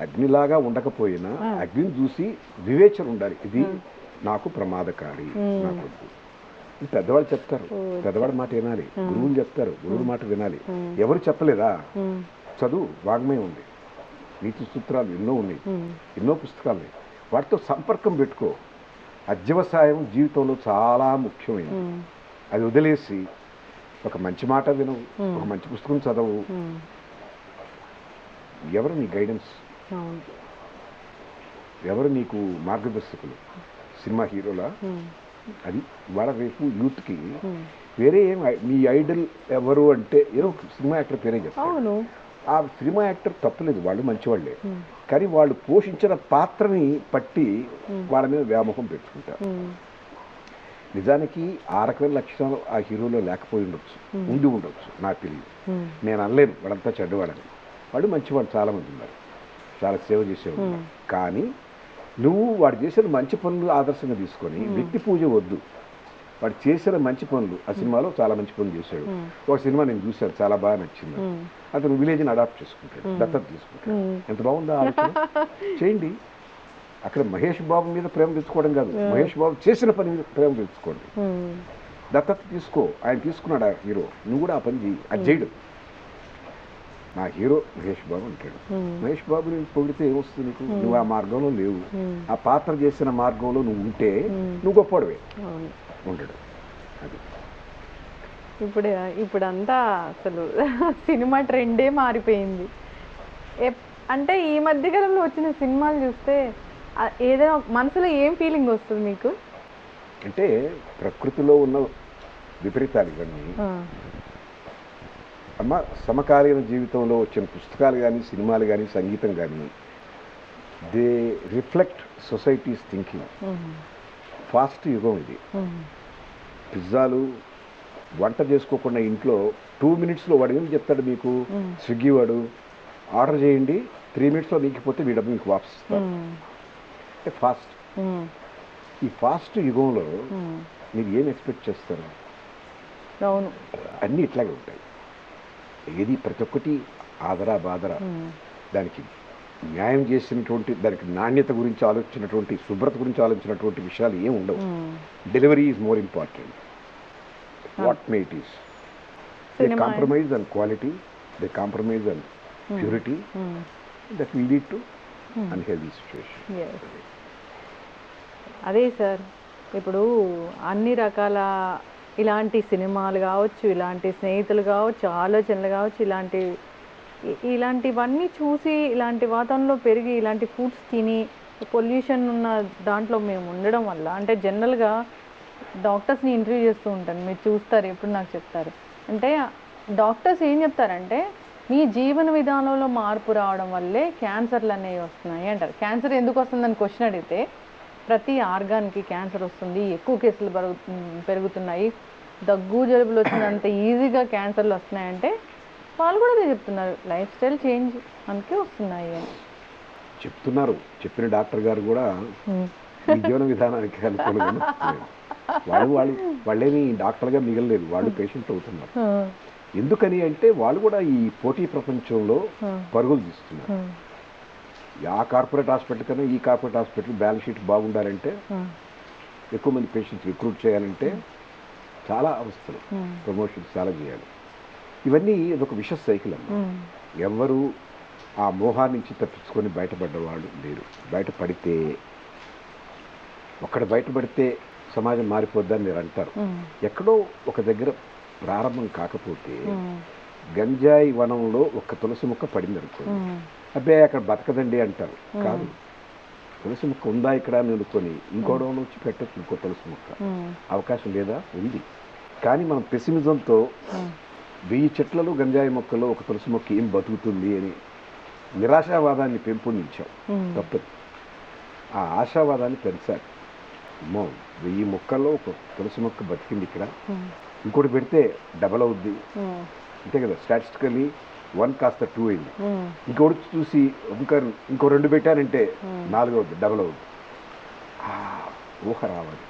Speaker 2: అగ్నిలాగా ఉండకపోయినా అగ్నిని చూసి వివేచన ఉండాలి. ఇది నాకు ప్రమాదకారి, నాకు ఇది పెద్దవాళ్ళు చెప్తారు, పెద్దవాడి మాట వినాలి. గురువులు చెప్తారు, గురువుల మాట వినాలి. ఎవరు చెప్పలేదా? చదువు, వాగ్మయం ఉంది, నీతి సూత్రాలు ఎన్నో ఉన్నాయి, ఎన్నో పుస్తకాలు ఉన్నాయి. వాటితో సంపర్కం పెట్టుకో. అధ్యవసాయం జీవితంలో చాలా ముఖ్యమైనది. అది వదిలేసి ఒక మంచి మాట వినవు, ఒక మంచి పుస్తకం చదవు. ఎవరు నీ గైడెన్స్? ఎవరు నీకు మార్గదర్శకులు? సినిమా హీరోలా? అది వాళ్ళ రేపు యూత్కి వేరే ఏం. మీ ఐడల్ ఎవరు అంటే ఏదో సినిమా యాక్టర్ పేరే చెప్తారు. ఆ సినిమా యాక్టర్ తప్పలేదు, వాళ్ళు మంచివాళ్లే. కానీ వాళ్ళు పోషించిన పాత్రని పట్టి వాళ్ళ మీద వ్యామోహం పెట్టుకుంటారు. నిజానికి ఆ రకమైన లక్షణాలు ఆ హీరోలో లేకపోయి ఉండొచ్చు, ఉండి ఉండొచ్చు, నాకు తెలియదు. నేను అనలేను వాళ్ళంతా చెడ్డవాళ్ళని. వాళ్ళు మంచివాళ్ళు చాలామంది ఉన్నారు, చాలా సేవ చేసేవాళ్ళు. కానీ నువ్వు వాడు చేసిన మంచి పనులు ఆదర్శంగా తీసుకొని వ్యక్తి పూజ వద్దు. వాడు చేసిన మంచి పనులు, ఆ సినిమాలో చాలా మంచి పనులు చేశాడు. ఒక సినిమా నేను చూశాను, చాలా బాగా నచ్చింది. అతను విలేజ్ని అడాప్ట్ చేసుకుంటాడు, దత్తత తీసుకుంటాడు. ఎంత బాగుందో ఆలోచన. చేయండి. అక్కడ మహేష్ బాబు మీద ప్రేమ తెచ్చుకోవడం కాదు, మహేష్ బాబు చేసిన పని మీద ప్రేమ తెచ్చుకోండి. దత్తత తీసుకో. ఆయన తీసుకున్నాడు ఆ హీరో, నువ్వు కూడా ఆ పని చేయి. అది చేయడు. నా హీరో మహేష్ బాబు అంటాడు. మహేష్ బాబుని పొగిడితే ఏమొస్తుంది నీకు? నువ్వు ఆ మార్గంలో లేవు. ఆ పాత్ర చేసిన మార్గంలో నువ్వు ఉంటే నువ్వు గొప్పవాడివే. ఉంటాడు. అది
Speaker 1: ఇప్పుడంతా అసలు సినిమా ట్రెండే మారిపోయింది. అంటే ఈ మధ్యకాలంలో వచ్చిన సినిమాలు చూస్తే ఏదైనా మనసులో ఏం ఫీలింగ్ వస్తుంది మీకు?
Speaker 2: అంటే ప్రకృతిలో ఉన్న విపరీతాలు ఇవన్నీ అమ్మ. సమకాలీన జీవితంలో వచ్చిన పుస్తకాలు కానీ, సినిమాలు కానీ, సంగీతం కానీ, they reflect societies thinking. Fast యుగం ఇది. పిజ్జాలు వంట చేసుకోకుండా ఇంట్లో 2 minutesలో వాడు ఏం చెప్తాడు మీకు? స్విగ్గీ వాడు ఆర్డర్ చేయండి, 3 minutesలో నీకపోతే మీ డబ్బు మీకు వాపస్ ఇస్తారు. అంటే ఫాస్ట్. ఈ ఫాస్ట్ యుగంలో మీరు ఏం ఎక్స్పెక్ట్ చేస్తారు?
Speaker 1: అవును,
Speaker 2: అన్నీ ఇట్లాగే ఉంటాయి. ఏది ప్రతి ఒక్కటి ఆదరా బాదరా, దానికి న్యాయం చేసినటువంటి, దానికి నాణ్యత గురించి ఆలోచించినటువంటి, శుభ్రత గురించి ఆలోచించినటువంటి విషయాలు ఏం ఉండవు. Delivery is more important. What may it is. They compromise on quality, they compromise on purity, that will lead to unhealthy situation.
Speaker 1: Yes. అదే సార్, ఇప్పుడు అన్ని రకాల ఇలాంటి సినిమాలు కావచ్చు, ఇలాంటి స్నేహితులు కావచ్చు, ఆలోచనలు కావచ్చు, ఇలాంటివన్నీ చూసి, ఇలాంటి వాతావరణంలో పెరిగి, ఇలాంటి ఫుడ్స్ తిని, పొల్యూషన్ ఉన్న దాంట్లో మేము ఉండడం వల్ల, అంటే జనరల్గా డాక్టర్స్ని ఇంటర్వ్యూ చేస్తూ ఉంటాను, మీరు చూస్తారు, ఎప్పుడు నాకు చెప్తారు అంటే డాక్టర్స్ ఏం చెప్తారంటే మీ జీవన విధానంలో మార్పు రావడం వల్లే క్యాన్సర్లు అనేవి వస్తున్నాయి అంటారు. క్యాన్సర్ ఎందుకు వస్తుందని క్వశ్చన్ అడిగితే ప్రతి ఆర్గాన్కి క్యాన్సర్ వస్తుంది, ఎక్కువ కేసులు పెరుగుతున్నాయి, దగ్గు జలుబులు వచ్చినంత ఈజీగా క్యాన్సర్లు వస్తున్నాయంటే వాళ్ళు కూడా అదే చెప్తున్నారు, లైఫ్ స్టైల్ చేంజ్ అందుకే వస్తున్నాయి అని
Speaker 2: చెప్తున్నారు. చెప్పిన డాక్టర్ గారు కూడా ఈ జీవన విధానానికి అనుకూలంగా వాళ్ళేమి డాక్టర్గా మిగలలేదు, వాళ్ళు పేషెంట్ అవుతున్నారు. ఎందుకని అంటే వాళ్ళు కూడా ఈ పోటీ ప్రపంచంలో పరుగులు తీస్తున్నారు. ఆ కార్పొరేట్ హాస్పిటల్ కన్నా ఈ కార్పొరేట్ హాస్పిటల్ బ్యాలెన్స్ షీట్ బాగుండాలంటే, ఎక్కువ మంది పేషెంట్స్ రిక్రూట్ చేయాలంటే చాలా అవస్థలు, ప్రమోషన్స్ చాలా చేయాలి. ఇవన్నీ ఇదొక విష సైకిల్ అన్న. ఎవరు ఆ మోహాన్ని నుంచి తప్పించుకొని బయటపడ్డవాళ్ళు లేరు. బయటపడితే సమాజం మారిపోద్దని మీరు అంటారు. ఎక్కడో ఒక దగ్గర ప్రారంభం కాకపోతే, గంజాయి వనంలో ఒక తులసి మొక్క పడింది అనుకోండి, అబ్బే అక్కడ బతకదండి అంటారు. కాదు, తులసి మొక్క ఉందా ఇక్కడ అని అనుకొని ఇంకోడో నుంచి పెట్టచ్చు ఇంకో తులసి మొక్క. అవకాశం లేదా? ఉంది. కానీ మనం పెసిమిజంతో 1000 చెట్లలో గంజాయి మొక్కలో ఒక తులసి మొక్క ఏం బతుకుతుంది అని నిరాశావాదాన్ని పెంపొందించాం. తప్పదు. ఆ ఆశావాదాన్ని పెంచాలి. అమ్మో 1000 మొక్కల్లో ఒక తులసి మొక్క బతికింది ఇక్కడ, ఇంకోటి పెడితే డబల్ అవుద్ది, అంతే కదా. స్టాటిస్టికల్లీ 1 కాస్త 2 అయింది. ఇంకోటి చూసి ఇంకో 2 పెట్టానంటే 4 అవుద్ది, డబల్ అవుద్ది. ఊహ రావాలి,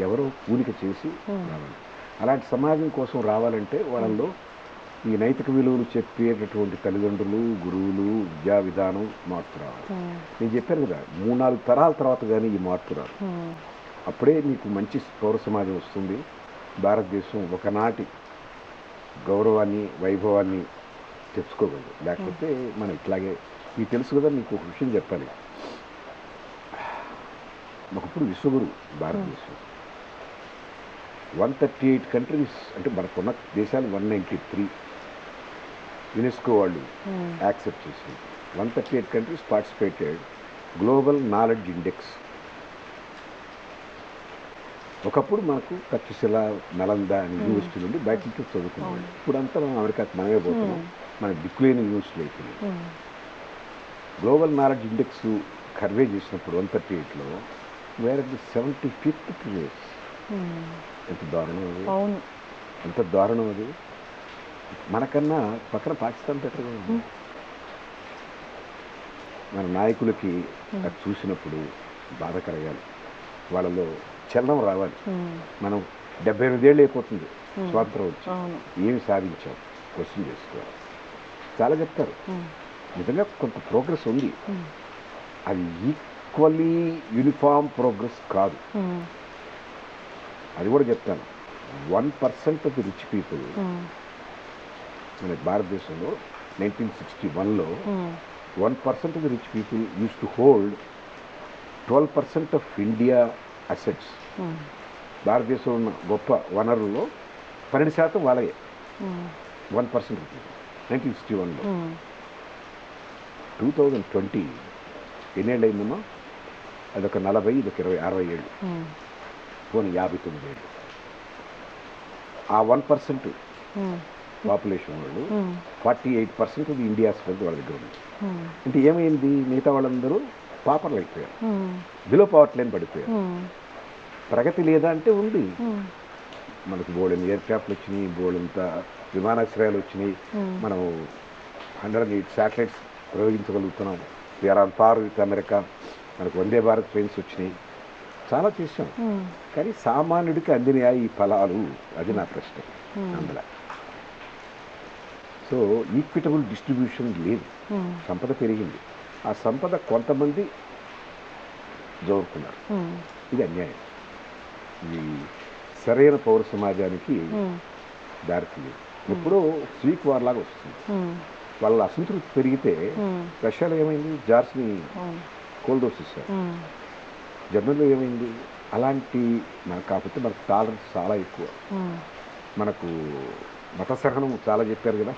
Speaker 2: ఎవరో పూనిక చేసి రావాలి. అలాంటి సమాజం కోసం రావాలంటే వాళ్ళలో ఈ నైతిక విలువలు చెప్పేటటువంటి తల్లిదండ్రులు, గురువులు, విద్యా విధానం మార్పు రావాలి. నేను చెప్పాను కదా, 3-4 తరాల తర్వాత కానీ ఈ మార్పు రాదు. అప్పుడే మీకు మంచి పౌర సమాజం వస్తుంది. భారతదేశం ఒకనాటి గౌరవాన్ని, వైభవాన్ని తెచ్చుకోగలదు. లేకపోతే మనం ఇట్లాగే, మీకు తెలుసు కదా, మీకు ఒక విషయం చెప్పాలి. ఒకప్పుడు విశ్వగురు భారతదేశం 138 కంట్రీస్, అంటే మనకున్న దేశాలు 193 యునెస్కో వాళ్ళు యాక్సెప్ట్ చేసింది. 138 countries participated global knowledge index. ఒకప్పుడు మనకు తక్షశిల, నలంద అని యూనివర్సిటీ నుండి బయట నుంచి చదువుకున్నాం. ఇప్పుడంతా మనం అమెరికాకి మనమే పోతున్నాం, మన దిక్కులేని యూనివర్సిటీ అయిపోయింది. గ్లోబల్ నాలెడ్జ్ ఇండెక్స్ సర్వే చేసినప్పుడు 138లో వేరే 75th ప్లేస్. ఎంత దారుణం అది, ఎంత దారుణం అది. మనకన్నా పక్కన పాకిస్తాన్ బెటర్గా ఉంది. మన నాయకులకి అది చూసినప్పుడు బాధ కలగాలి, వాళ్ళలో చలనం రావాలి. మనం 78 ఏళ్ళు అయిపోతుంది స్వాతంత్రం వచ్చి, ఏమి సాధించాం క్వశ్చన్ చేసుకోవాలి. చాలా చెప్తారు, నిజంగా కొంత ప్రోగ్రెస్ ఉంది. అది ఈక్వల్లీ యూనిఫామ్ ప్రోగ్రెస్ కాదు. అది కూడా చెప్తాను. 1% ఆఫ్ ది రిచ్ పీపుల్ మన భారతదేశంలో 1961లో 1% of the rich people use to hold 12% of India assets. భారతదేశంలో ఉన్న గొప్ప వనరుల్లో 12% వాళ్ళే. 1% 1961లో. 2020 ఎన్నేళ్ళు అయిందమ్మా? అదొక 40, ఇదొక 20, 60 ఏళ్ళు, పోనీ 59 ఏళ్ళు. ఆ 1% పాపులేషన్ వాళ్ళు 48% ఆఫ్ ఇండియా స్ట్రెంత్ వాళ్ళ దగ్గర ఉంది. అంటే ఏమైంది? మిగతా వాళ్ళందరూ పాపర్లు అయిపోయారు, బిలో పవర్టీ లైన్ పడిపోయారు. ప్రగతి లేదా అంటే ఉంది. మనకు బోలెని ఎయిర్క్రాఫ్ట్లు వచ్చినాయి, బోలెంత విమానాశ్రయాలు వచ్చినాయి, మనం 108 శాటిలైట్స్ ప్రయోగించగలుగుతున్నాం. We're on par with America. మనకు వందే భారత్ ట్రైన్స్ వచ్చినాయి, చాలా చేసాం. కానీ సామాన్యుడికి అందినయా ఈ ఫలాలు? అది నా ప్రశ్న. అందులో సో ఈక్విటబుల్ డిస్ట్రిబ్యూషన్ లేదు. సంపద పెరిగింది, ఆ సంపద కొంతమంది జోరుకున్నారు. ఇది అన్యాయం. ఇది సరైన పౌర సమాజానికి దారితీయదు. ఎప్పుడో స్వీక్ వార్ లాగా వస్తుంది. వాళ్ళ అసంతృప్తి పెరిగితే రష్యాలో ఏమైంది, జార్స్ని కోల్డ్ ఇస్తారు. జర్మనీలో ఏమైంది అలాంటి. మనకు కాకపోతే మనకు టాలరెన్స్ చాలా ఎక్కువ. మనకు మత సహనం చాలా చెప్పారు కదా.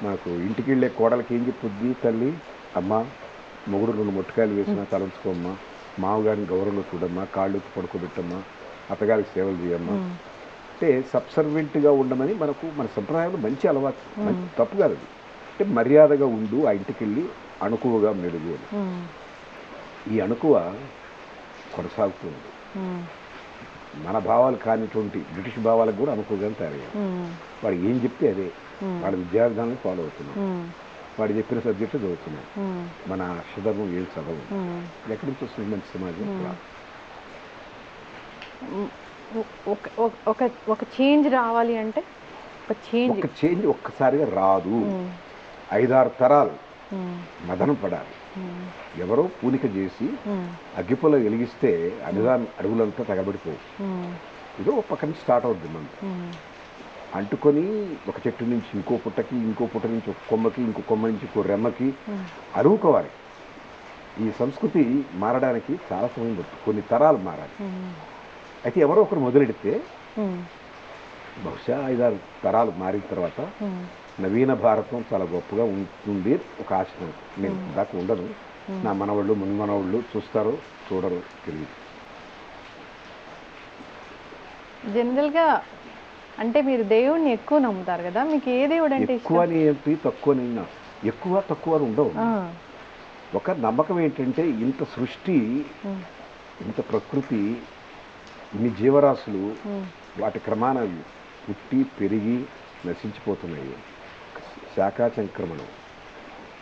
Speaker 2: మనకు ఇంటికి వెళ్ళే కోడలకి ఏం చెప్పుద్ది తల్లి, అమ్మ మొగుడు 2 మొట్టకాయలు వేసినా తలంచుకోమ్మా, మామగారిని గౌరవంగా చూడమ్మా, కాళ్ళు పడుకోబెట్టమ్మా, అత్తగారికి సేవలు చేయమ్మా. అంటే సబ్సర్వెంట్గా ఉండమని మనకు మన సంప్రదాయంలో మంచి అలవాటు, మంచి తప్పు కాదు అది. అంటే మర్యాదగా ఉండు, ఆ ఇంటికి వెళ్ళి అణుకువగా మెరుగు అని. ఈ అణుకువ కొనసాగుతుంది. మన భావాలు కానిటువంటి బ్రిటిష్ భావాలకు కూడా అనుకూలంగా తయారయ్యారు. వాడు ఏం చెప్తే అదే, వాళ్ళ విద్యా విధానాన్ని ఫాలో అవుతున్నాం, వాడు చెప్పిన సబ్జెక్టు చదువుతున్నాం. మన అక్షధర్మం ఏది చదవం. ఎక్కడి నుంచి వస్తుంది మంచి సమాజం?
Speaker 1: ఒక చేంజ్ రావాలి అంటే ఒక
Speaker 2: చేంజ్ ఒక్కసారిగా రాదు. 5-6 తరాలు మదనం పడాలి. ఎవరో పూనిక చేసి అగ్గిపుల్ల వెలిగిస్తే అడుగులంతా తగబడిపోవు. ఇదో ఒక పక్క నుంచి స్టార్ట్ అవుతుంది. మనం అంటుకొని ఒక చెట్టు నుంచి ఇంకో పుట్టకి, ఇంకో పుట్ట నుంచి ఒక కొమ్మకి, ఇంకో కొమ్మ నుంచి ఇంకో రెమ్మకి అరువుకోవాలి. ఈ సంస్కృతి మారడానికి చాలా సమయం పడుతుంది, కొన్ని తరాలు మారాలి. అయితే ఎవరో ఒకరు మొదలెడితే బహుశా 5-6 తరాలు మారిన తర్వాత నవీన భారతం చాలా గొప్పగా ఉంటుంది ఒక ఆశ. నేను దాకా ఉండదు, నా మనవాళ్ళు మున్మనవాళ్ళు చూస్తారో చూడరో తెలియదు.
Speaker 1: జనరల్గా అంటే మీరు దేవుడిని ఎక్కువ నమ్ముతారు కదా, మీకు ఏ దేవుడు అంటే
Speaker 2: ఎక్కువ ఏంటి తక్కువ? ఎక్కువ తక్కువ ఉండవు. ఒక నమ్మకం ఏంటంటే ఇంత సృష్టి, ఇంత ప్రకృతి, ఇన్ని జీవరాశులు వాటి క్రమాన పుట్టి పెరిగి నశించిపోతున్నాయి. శాఖా సంక్రమణం,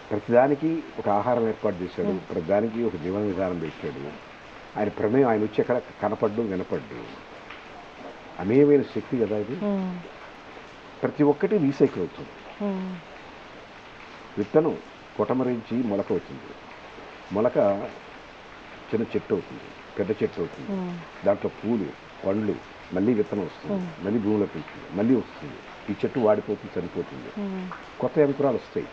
Speaker 2: ప్రతిదానికి ఒక ఆహారం ఏర్పాటు చేశాడు, ప్రతిదానికి ఒక జీవన విధానం పెట్టాడు. ఆయన ప్రమేయం, ఆయన వచ్చి ఎక్కడ కనపడ్డు వినపడ్డు. అమేయమైన శక్తి కదా ఇది. ప్రతి ఒక్కటి రీసైకిల్ అవుతుంది. విత్తనం పొటమరించి మొలక అవుతుంది, మొలక చిన్న చెట్టు అవుతుంది, పెద్ద చెట్టు అవుతుంది, దాంట్లో పూలు పండ్లు, మళ్ళీ విత్తనం వస్తుంది, మళ్ళీ భూమిలో పెంచుతుంది, మళ్ళీ వస్తుంది, ఈ చెట్టు వాడిపోతుంది, చనిపోతుంది, కొత్త యంత్రాలు వస్తాయి.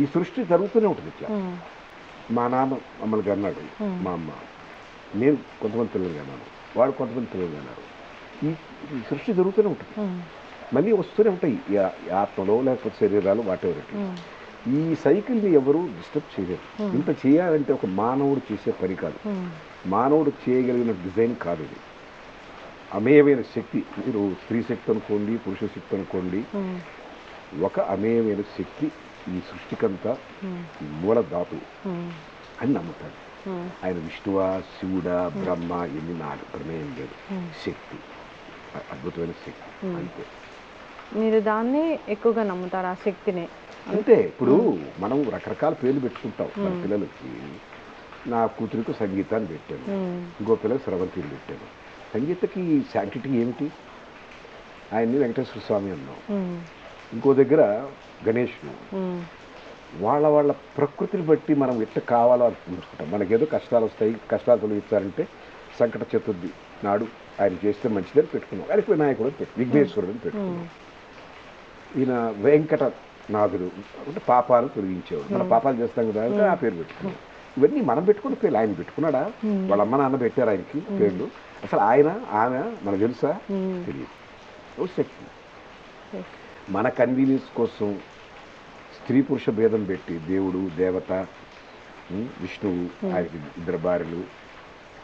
Speaker 2: ఈ సృష్టి జరుగుతూనే ఉంటుంది ఇట్లా. మా నాన్న మమ్మల్ని అన్నాడు, మా అమ్మ, నేను కొంతమంది పిల్లలు అన్నాను, వాడు కొంతమంది పిల్లలు అన్నారు. ఈ సృష్టి జరుగుతూనే ఉంటుంది, మళ్ళీ వస్తూనే ఉంటాయి ఈ ఆత్మలో లేకపోతే శరీరాలు వాటెవరికి. ఈ సైకిల్ని ఎవరు డిస్టర్బ్ చేయలేరు. ఇంత చేయాలంటే ఒక మానవుడు చేసే పని కాదు, మానవుడు చేయగలిగిన డిజైన్ కాదు ఇది. అమేయమైన శక్తి, మీరు స్త్రీ శక్తి అనుకోండి, పురుష శక్తి అనుకోండి, ఒక అమేయమైన శక్తి ఈ సృష్టికంతా మూలధాతు అని నమ్ముతాడు. ఆయన విష్ణువా, శివుడా, బ్రహ్మ, ఎన్ని నాడు ప్రమేయం లేదు, శక్తి, అద్భుతమైన శక్తి అంతే.
Speaker 1: మీరు దాన్ని ఎక్కువగా నమ్ముతారు, ఆ శక్తిని
Speaker 2: అంతే. ఇప్పుడు మనం రకరకాల పేర్లు పెట్టుకుంటాం మన పిల్లలకి. నా కూతురికి సంగీతాన్ని పెట్టాను, ఇంకో పిల్లకి స్రవంతిని పెట్టాను. సంగీతకి శాంటిటీ ఏమిటి? ఆయన్ని వెంకటేశ్వర స్వామి అన్నాం, ఇంకో దగ్గర గణేషుడు. వాళ్ళ ప్రకృతిని బట్టి మనం ఎట్లా కావాలో అనుకుంటాం. మనకేదో కష్టాలు వస్తాయి, కష్టాలు తొలగించాలంటే సంకట చతుర్థి నాడు ఆయన చేస్తే మంచిదని పెట్టుకున్నాం. ఆయనకి వినాయకుడు అని విఘ్నేశ్వరుడు అని పెట్టుకున్నాం. ఈయన వెంకటనాథుడు అంటే పాపాలు తొలగించేవాడు. మన పాపాలు చేస్తాం కదా అంటే ఆ పేరు పెట్టుకున్నాం. ఇవన్నీ మనం పెట్టుకున్న పేర్లు. ఆయన పెట్టుకున్నాడా? వాళ్ళ అమ్మ నాన్న పెట్టారు ఆయనకి పేర్లు. అసలు ఆయన ఆమె మనకు తెలుసా? తెలియదు. శక్తి మన కన్వీనియన్స్ కోసం స్త్రీ పురుష భేదం పెట్టి దేవుడు, దేవత, విష్ణువు, ఆయనకి 2 భార్యలు,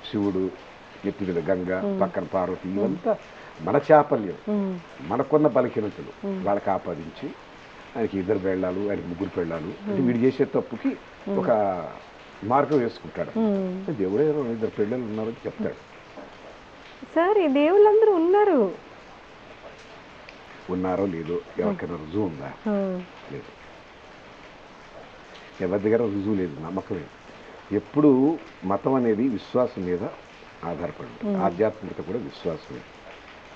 Speaker 2: శివుడు, ఎత్తి మీద గంగ, పక్కన పార్వతి, ఇవంతా మన చాపల్యం, మనకున్న బలహీనతలు వాళ్ళకి ఆపాదించి ఆయనకి 2 పెళ్ళాలు, ఆయనకి 3 పెళ్ళాలు. అంటే వీడు చేసే తప్పుకి ఒక మార్గం వేసుకుంటాడు. దేవుడే 2 పెళ్ళాలు ఉన్నారని చెప్తాడు.
Speaker 1: సార్ ఈ దేవుళ్ళందరూ
Speaker 2: ఉన్నారో లేదో ఎవరికైనా రుజువు ఉందా? లేదు. ఎవరి దగ్గర రుజువు లేదు, నమ్మకం లేదు. ఎప్పుడు మతం అనేది విశ్వాసం మీద ఆధారపడి ఉంటుంది, ఆధ్యాత్మికత కూడా విశ్వాసమే.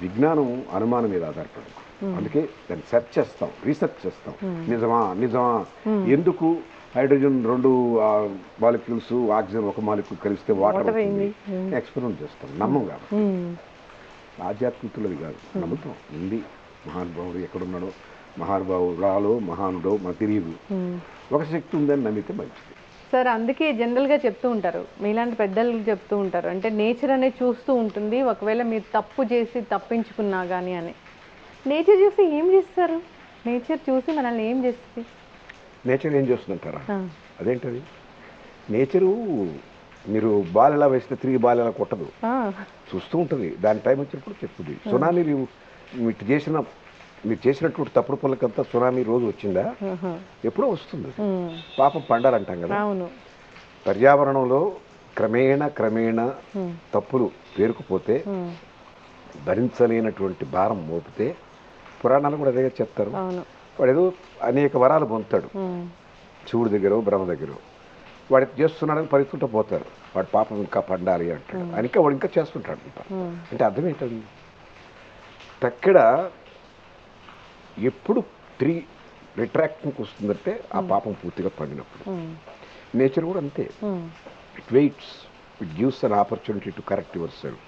Speaker 2: విజ్ఞానం అనుమానం మీద ఆధారపడి, అందుకే దాన్ని సెర్చ్ చేస్తాం, రీసెర్చ్ చేస్తాం. నిజమా ఎందుకు హైడ్రోజన్ 2 మాలిక్యూల్స్, ఆక్సిజన్ 1 మాలిక్యూల్ కలిస్తే వాటర్ ఎక్స్పెరిమెంట్ చేస్తాం, నమ్మం కాబట్టి. ఆధ్యాత్మికతలు కాదు, నమ్ముతాం. ఉంది మహానుభావుడు ఎక్కడున్నాడో మహానుభావురాలో మహానుడో మనకు తెలియదు. ఒక శక్తి ఉందని నమ్మితే మంచిది.
Speaker 1: సార్ అందుకే జనరల్గా చెప్తూ ఉంటారు, మీలాంటి పెద్దలు చెప్తూ ఉంటారు, అంటే నేచర్ అనేది చూస్తూ ఉంటుంది, ఒకవేళ మీరు తప్పు చేసి తప్పించుకున్నా కానీ అని. నేచర్ చూసి ఏం చేస్తారు? నేచర్ చూసి మనల్ని ఏం చేస్తుంది?
Speaker 2: నేచర్ ఏం చేస్తుందంటారా? అదేంటది? నేచరు మీరు బాల్ ఎలా వేస్తే తిరిగి బాల్ ఎలా కొట్టదు, చూస్తూ ఉంటుంది. దాని టైం వచ్చినప్పుడు చెప్తుంది. సునామీ మీరు చేసినటువంటి తప్పుడు పనులకంతా సునామీ రోజు వచ్చిందా? ఎప్పుడో వస్తుంది. పాపం పండాలంటాం కదా. పర్యావరణంలో క్రమేణా తప్పులు పేరుకుపోతే, భరించలేనటువంటి భారం మోపితే, పురాణాలు కూడా అదే చెప్తారు. వాడు ఏదో అనేక వరాలు పొందుతాడు, శివుడి దగ్గర బ్రహ్మ దగ్గర. వాడు చేస్తున్నాడని పరిస్థితుంటే పోతారు. వాడు పాపం ఇంకా పండాలి అంటాడు. వాడు ఇంకా చేస్తుంటాడు. అంటే అర్థం ఏంటది? తక్కడ ఎప్పుడు తిరిగి రిట్రాక్టింగ్కి వస్తుందంటే ఆ పాపం పూర్తిగా పండినప్పుడు. నేచర్ కూడా అంతే. It weights, it gives an opportunity to correct your self.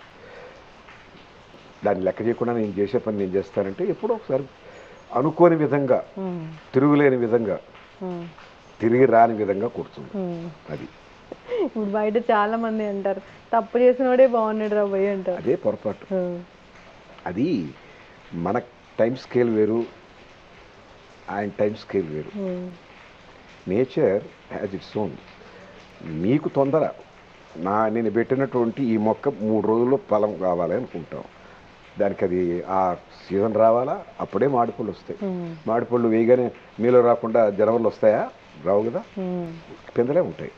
Speaker 2: దాన్ని లెక్క చేయకుండా నేను చేసే పని నేను చేస్తానంటే ఎప్పుడో ఒకసారి అనుకోని విధంగా, తిరుగులేని విధంగా, తిరిగి రాని విధంగా కూర్చుంది. అది
Speaker 1: ఇప్పుడు బయట చాలా మంది అంటారు, తప్పు చేసినోడే బాగున్నాడు రా భయ్ అంటారు.
Speaker 2: అదే పొరపాటు. అది మన టైం స్కేల్ వేరు, ఆయన టైం స్కేల్ వేరు. Nature has its own. మీకు తొందర, నేను పెట్టినటువంటి ఈ మొక్క 3 రోజుల్లో ఫలం కావాలి అనుకుంటాం. దానికి అది ఆ సీజన్ రావాలా, అప్పుడే మామిడిపళ్ళు వస్తాయి. మామిడిపళ్ళు వేయగానే మీలో రాకుండా జనవరిలో వస్తాయా? రావు కదా, పిందలే ఉంటాయి.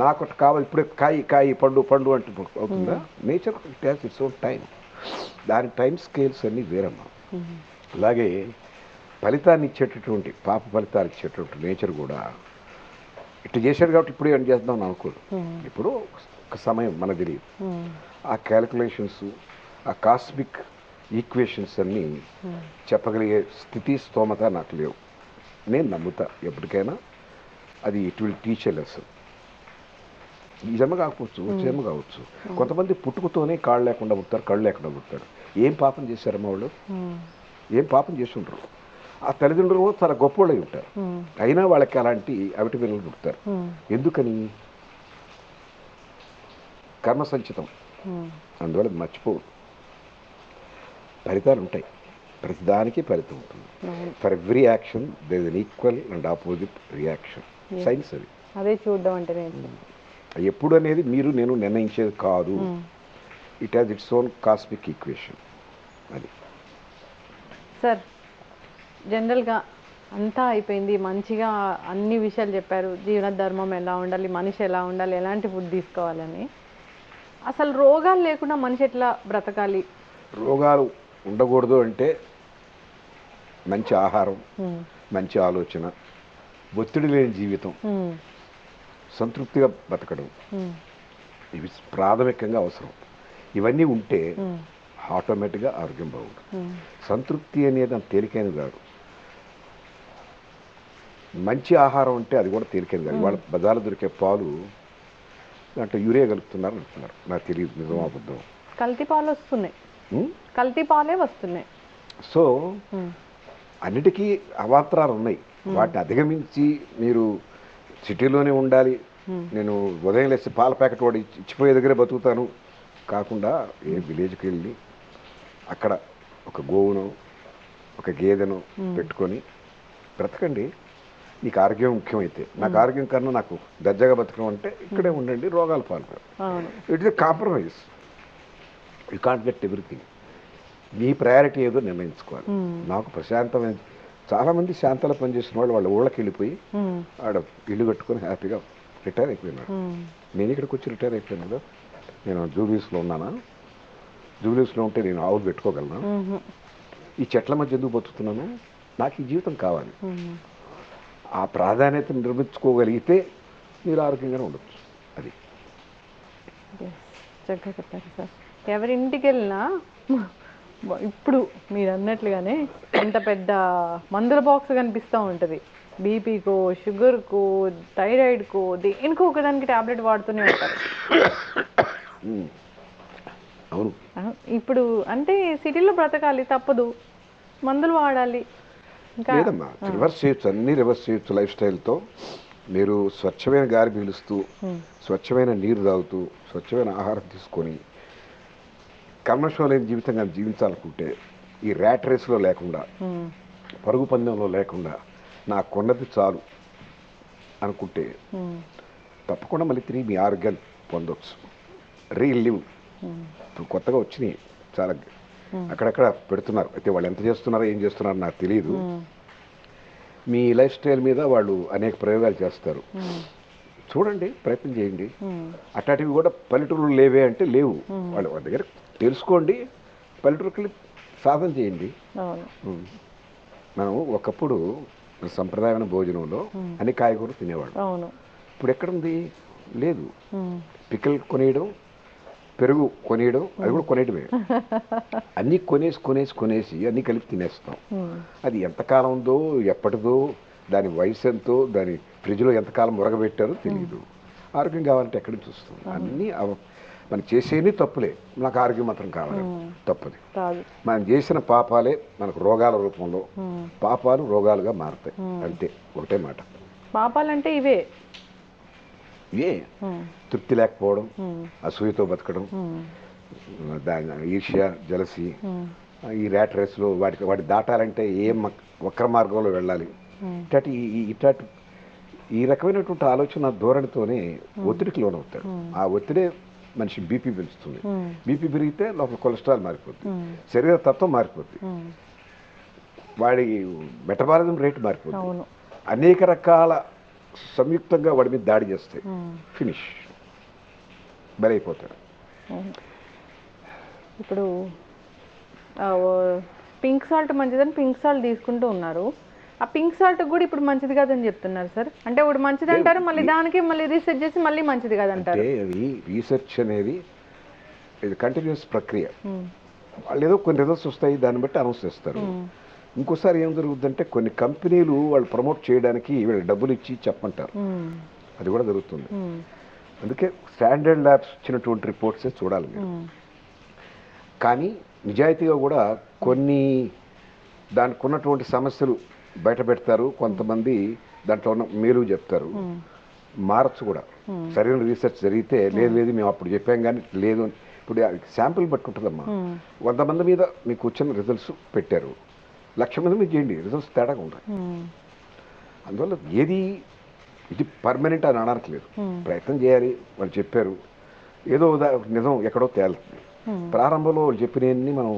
Speaker 2: నాకు కావాలి ఇప్పుడే కాయి పండు అంటే అవుతుందా? Nature it has its own time. దాని టైం స్కేల్స్ అన్నీ వేరమ్మా. అలాగే ఫలితాన్ని ఇచ్చేటటువంటి ఫలితాలు ఇచ్చేటటువంటి నేచర్ కూడా ఇట్లా చేశాడు కాబట్టి ఇప్పుడే ఏం చేద్దాం అనుకోదు. ఇప్పుడు ఒక సమయం మనకు తెలియదు. ఆ క్యాలిక్యులేషన్స్, ఆ కాస్మిక్ ఈక్వేషన్స్ అన్నీ చెప్పగలిగే స్థితి స్తోమత నాకు లేవు. నేను నమ్ముతా ఎప్పటికైనా అది it will teach a lesson. ఈ జన్మ కాకపోవచ్చు, వచ్చే జన్మ కావచ్చు. కొంతమంది పుట్టుకతోనే కాళ్ళు లేకుండా పుడతారు, కళ్ళు లేకుండా పుడతారు. ఏం పాపం చేశారమ్మా వాళ్ళు? ఏం పాపం చేసి ఉంటారు? ఆ తల్లిదండ్రులు చాలా గొప్పవాళ్ళు అయి ఉంటారు, అయినా వాళ్ళకి అలాంటి అవిటి పిల్లలు పుడతారు. ఎందుకని? కర్మ సంచితం. అందువల్ల మర్చిపోవు. ఫలితాలు ఉంటాయి, ప్రతిదానికి ఫలితం ఉంటుంది. For every action there is an equal and opposite reaction. Science అది.
Speaker 1: అదే చూడడం అంటే
Speaker 2: ఎప్పుడు అనేది మీరు నేను నిర్ణయించేది కాదు. It has its own cosmic equation. అది
Speaker 1: సార్. జనరల్గా అంతా అయిపోయింది, మంచిగా అన్ని విషయాలు చెప్పారు. జీవన ధర్మం ఎలా ఉండాలి, మనిషి ఎలా ఉండాలి, ఎలాంటి ఫుడ్ తీసుకోవాలని. అసలు రోగాలు లేకుండా మనిషి ఎట్లా బ్రతకాలి?
Speaker 2: రోగాలు ఉండకూడదు అంటే మంచి ఆహారం, మంచి ఆలోచన, ఒత్తిడి లేని జీవితం, సంతృప్తిగా బతకడం, ఇవి ప్రాథమికంగా అవసరం. ఇవన్నీ ఉంటే ఆటోమేటిక్గా ఆరోగ్యం బాగుంటుంది. సంతృప్తి అనేది అంత తేలికైనది కాదు. మంచి ఆహారం అంటే అది కూడా తేలికైనది కాదు. వాళ్ళ బజార్లో దొరికే పాలు దాంట్లో యూరియా కలుపుతున్నారు అంటున్నారు. నాకు తెలియదు నిజమా అబద్ధం.
Speaker 1: కల్తీ పాలు వస్తున్నాయి, కల్తీ పాలే వస్తున్నాయి.
Speaker 2: సో అన్నిటికీ అవాంతరాలు ఉన్నాయి. వాటిని అధిగమించి మీరు సిటీలోనే ఉండాలి, నేను ఉదయం లేసి పాల ప్యాకెట్ వాడు ఇచ్చిపోయే దగ్గరే బతుకుతాను కాకుండా ఏ విలేజ్కి వెళ్ళి అక్కడ ఒక గోవును, ఒక గేదెను పెట్టుకొని బ్రతకండి. నీకు ఆరోగ్యం ముఖ్యమైతే, నాకు ఆరోగ్యం కన్నా నాకు దర్జాగా బతకడం అంటే ఇక్కడే ఉండండి, రోగాలు పాల్గొరు. It is a compromise. You can't get everything. మీ ప్రయారిటీ ఏదో నిర్ణయించుకోవాలి. నాకు ప్రశాంతమైన, చాలామంది శాంతాల పనిచేసిన వాళ్ళు వాళ్ళ ఊళ్ళకి వెళ్ళిపోయి ఆడ ఇల్లు కట్టుకొని హ్యాపీగా రిటైర్ అయిపోయినాడు. నేను ఇక్కడికి వచ్చి రిటైర్ అయిపోయాను కదా. నేను జూబ్లీస్లో ఉన్నానా? జూబ్లీస్లో ఉంటే నేను ఆవులు పెట్టుకోగలను? ఈ చెట్ల మధ్య ఎందుకు బతుకుతున్నాను? నాకు ఈ జీవితం కావాలి. ఆ ప్రాధాన్యతను నిర్మించుకోగలిగితే మీరు ఆరోగ్యంగానే ఉండొచ్చు. అది
Speaker 1: చక్కగా చెప్పారు సార్. ఎవరింటికి వెళ్ళినా ఇప్పుడు మీరు అన్నట్లుగానే ఎంత పెద్ద మందుల బాక్స్ కనిపిస్తూ ఉంటుంది. బీపీకో, షుగర్కో, థైరాయిడ్కో, దేనికో ఒకదానికి ట్యాబ్లెట్ వాడుతూనే ఉంటారు. ఇప్పుడు అంటే సిటీలో బ్రతకాలి, తప్పదు, మందులు వాడాలి. ఇంకా
Speaker 2: లేదమ్మా, రివర్స్ చేయొచ్చు, అన్ని రివర్స్ చేయొచ్చు లైఫ్ స్టైల్తో. మీరు స్వచ్ఛమైన గాలి పీలుస్తూ, స్వచ్ఛమైన నీరు తాగుతూ, స్వచ్ఛమైన ఆహారం తీసుకొని కల్మషం లేని జీవితంగా జీవించాలనుకుంటే, ఈ ర్యాట్ రేస్లో లేకుండా, పరుగు పందెంలో లేకుండా నాకున్నది చాలు అనుకుంటే తప్పకుండా మళ్ళీ తిరిగి మీ ఆరోగ్యాన్ని పొందవచ్చు. రీలివ్ ఇప్పుడు కొత్తగా వచ్చినాయి చాలా, అక్కడక్కడ పెడుతున్నారు. అయితే వాళ్ళు ఎంత చేస్తున్నారో ఏం చేస్తున్నారో నాకు తెలియదు. మీ లైఫ్ స్టైల్ మీద వాళ్ళు అనేక ప్రయోగాలు చేస్తారు. చూడండి, ప్రయత్నం చేయండి. అట్లాంటివి కూడా పల్లెటూరులు లేవే అంటే లేవు. వాళ్ళ దగ్గర తెలుసుకోండి, పల్లెటూరుకి వెళ్ళి సాధన చేయండి. మనం ఒకప్పుడు సంప్రదాయమైన భోజనంలో అన్ని కాయగూరలు తినేవాడు. ఇప్పుడు ఎక్కడుంది? లేదు. పిక్కలు కొనేయడం, పెరుగు కొనేయడం, అది కూడా కొనేయడమే. అన్నీ కొనేసి అన్నీ కలిపి తినేస్తాం. అది ఎంతకాలం ఉందో, ఎప్పటిదో, దాని వయసు ఎంతో, దాని ఫ్రిడ్జ్లో ఎంతకాలం మురగబెట్టారో తెలియదు. ఆరోగ్యం కావాలంటే ఎక్కడి నుంచి వస్తుంది? అన్నీ మనం చేసేది తప్పులే, నాకు ఆరోగ్యం మాత్రం కావాలి, తప్పది. మనం చేసిన పాపాలే మనకు రోగాల రూపంలో, పాపాలు రోగాలుగా మారుతాయి. అంతే, ఒకటే మాట.
Speaker 1: పాపాలంటే ఇవే
Speaker 2: తృప్తి లేకపోవడం, అసూయతో బతకడం, దాని ఈర్ష్య, జలసి, ఈ ర్యాట్ రేస్లో వాటి దాటాలంటే ఏం వక్ర మార్గంలో వెళ్ళాలి, ఇట్లాంటి ఈ రకమైనటువంటి ఆలోచన ధోరణితోనే ఒత్తిడికి లోనవుతాడు. ఆ ఒత్తిడే మనిషి బీపీ పెంచుతుంది. బీపీ పెరిగితే లోపల కొలెస్ట్రాల్ మారిపోతుంది, శరీర తత్వం మారిపోతుంది, వాడి మెటబాలిజం రేటు మారిపోతుంది. అనేక రకాల సంయుక్తంగా వాడి మీద దాడి చేస్తాయి. ఫినిష్, బలైపోతాడు.
Speaker 1: ఇప్పుడు పింక్ సాల్ట్ మంచిదని పింక్ సాల్ట్ తీసుకుంటూ ఉన్నారు. ఆ పింక్ సాల్ట్ కూడా ఇప్పుడు మంచిది కాదని చెప్తున్నారు సార్. అంటే ఇప్పుడు మంచిది అంటారు, మళ్ళీ దానికి మళ్ళీ రీసెర్చ్ చేసి మళ్ళీ మంచిది కాదంటారు.
Speaker 2: అది రీసెర్చ్ అనేది ఇది కంటిన్యూస్ ప్రక్రియ. వాళ్ళు ఏదో కొన్ని రిజల్ట్స్ వస్తాయి, దాన్ని బట్టి అనౌన్స్ చేస్తారు. ఇంకోసారి ఏం జరుగుతుందంటే కొన్ని కంపెనీలు వాళ్ళు ప్రమోట్ చేయడానికి వీళ్ళు డబ్బులు ఇచ్చి చెప్పమంటారు. అది కూడా జరుగుతుంది. అందుకే స్టాండర్డ్ ల్యాబ్స్ ఇచ్చినటువంటి రిపోర్ట్సే చూడాలి మీరు. కానీ నిజాయితీగా కూడా కొన్ని దానికి ఉన్నటువంటి సమస్యలు బయట పెడతారు. కొంతమంది దాంట్లో ఉన్న మేలు చెప్తారు, మారచ్చు కూడా. సరైన రీసెర్చ్ జరిగితే లేదు మేము అప్పుడు చెప్పాం కానీ లేదు. ఇప్పుడు శాంపిల్ పట్టుకుంటుందమ్మా. 100 మంది మీద మీకు వచ్చిన రిజల్ట్స్ పెట్టారు, 1,00,000 మంది మీద చేయండి, రిజల్ట్స్ తేడాగా ఉంటాయి. అందువల్ల ఏది ఇది పర్మనెంట్ అని అనడానికి లేదు. ప్రయత్నం చేయాలి. వాళ్ళు చెప్పారు, ఏదో నిజం ఎక్కడో తేలుతుంది. ప్రారంభంలో వాళ్ళు చెప్పినవన్నీ మనం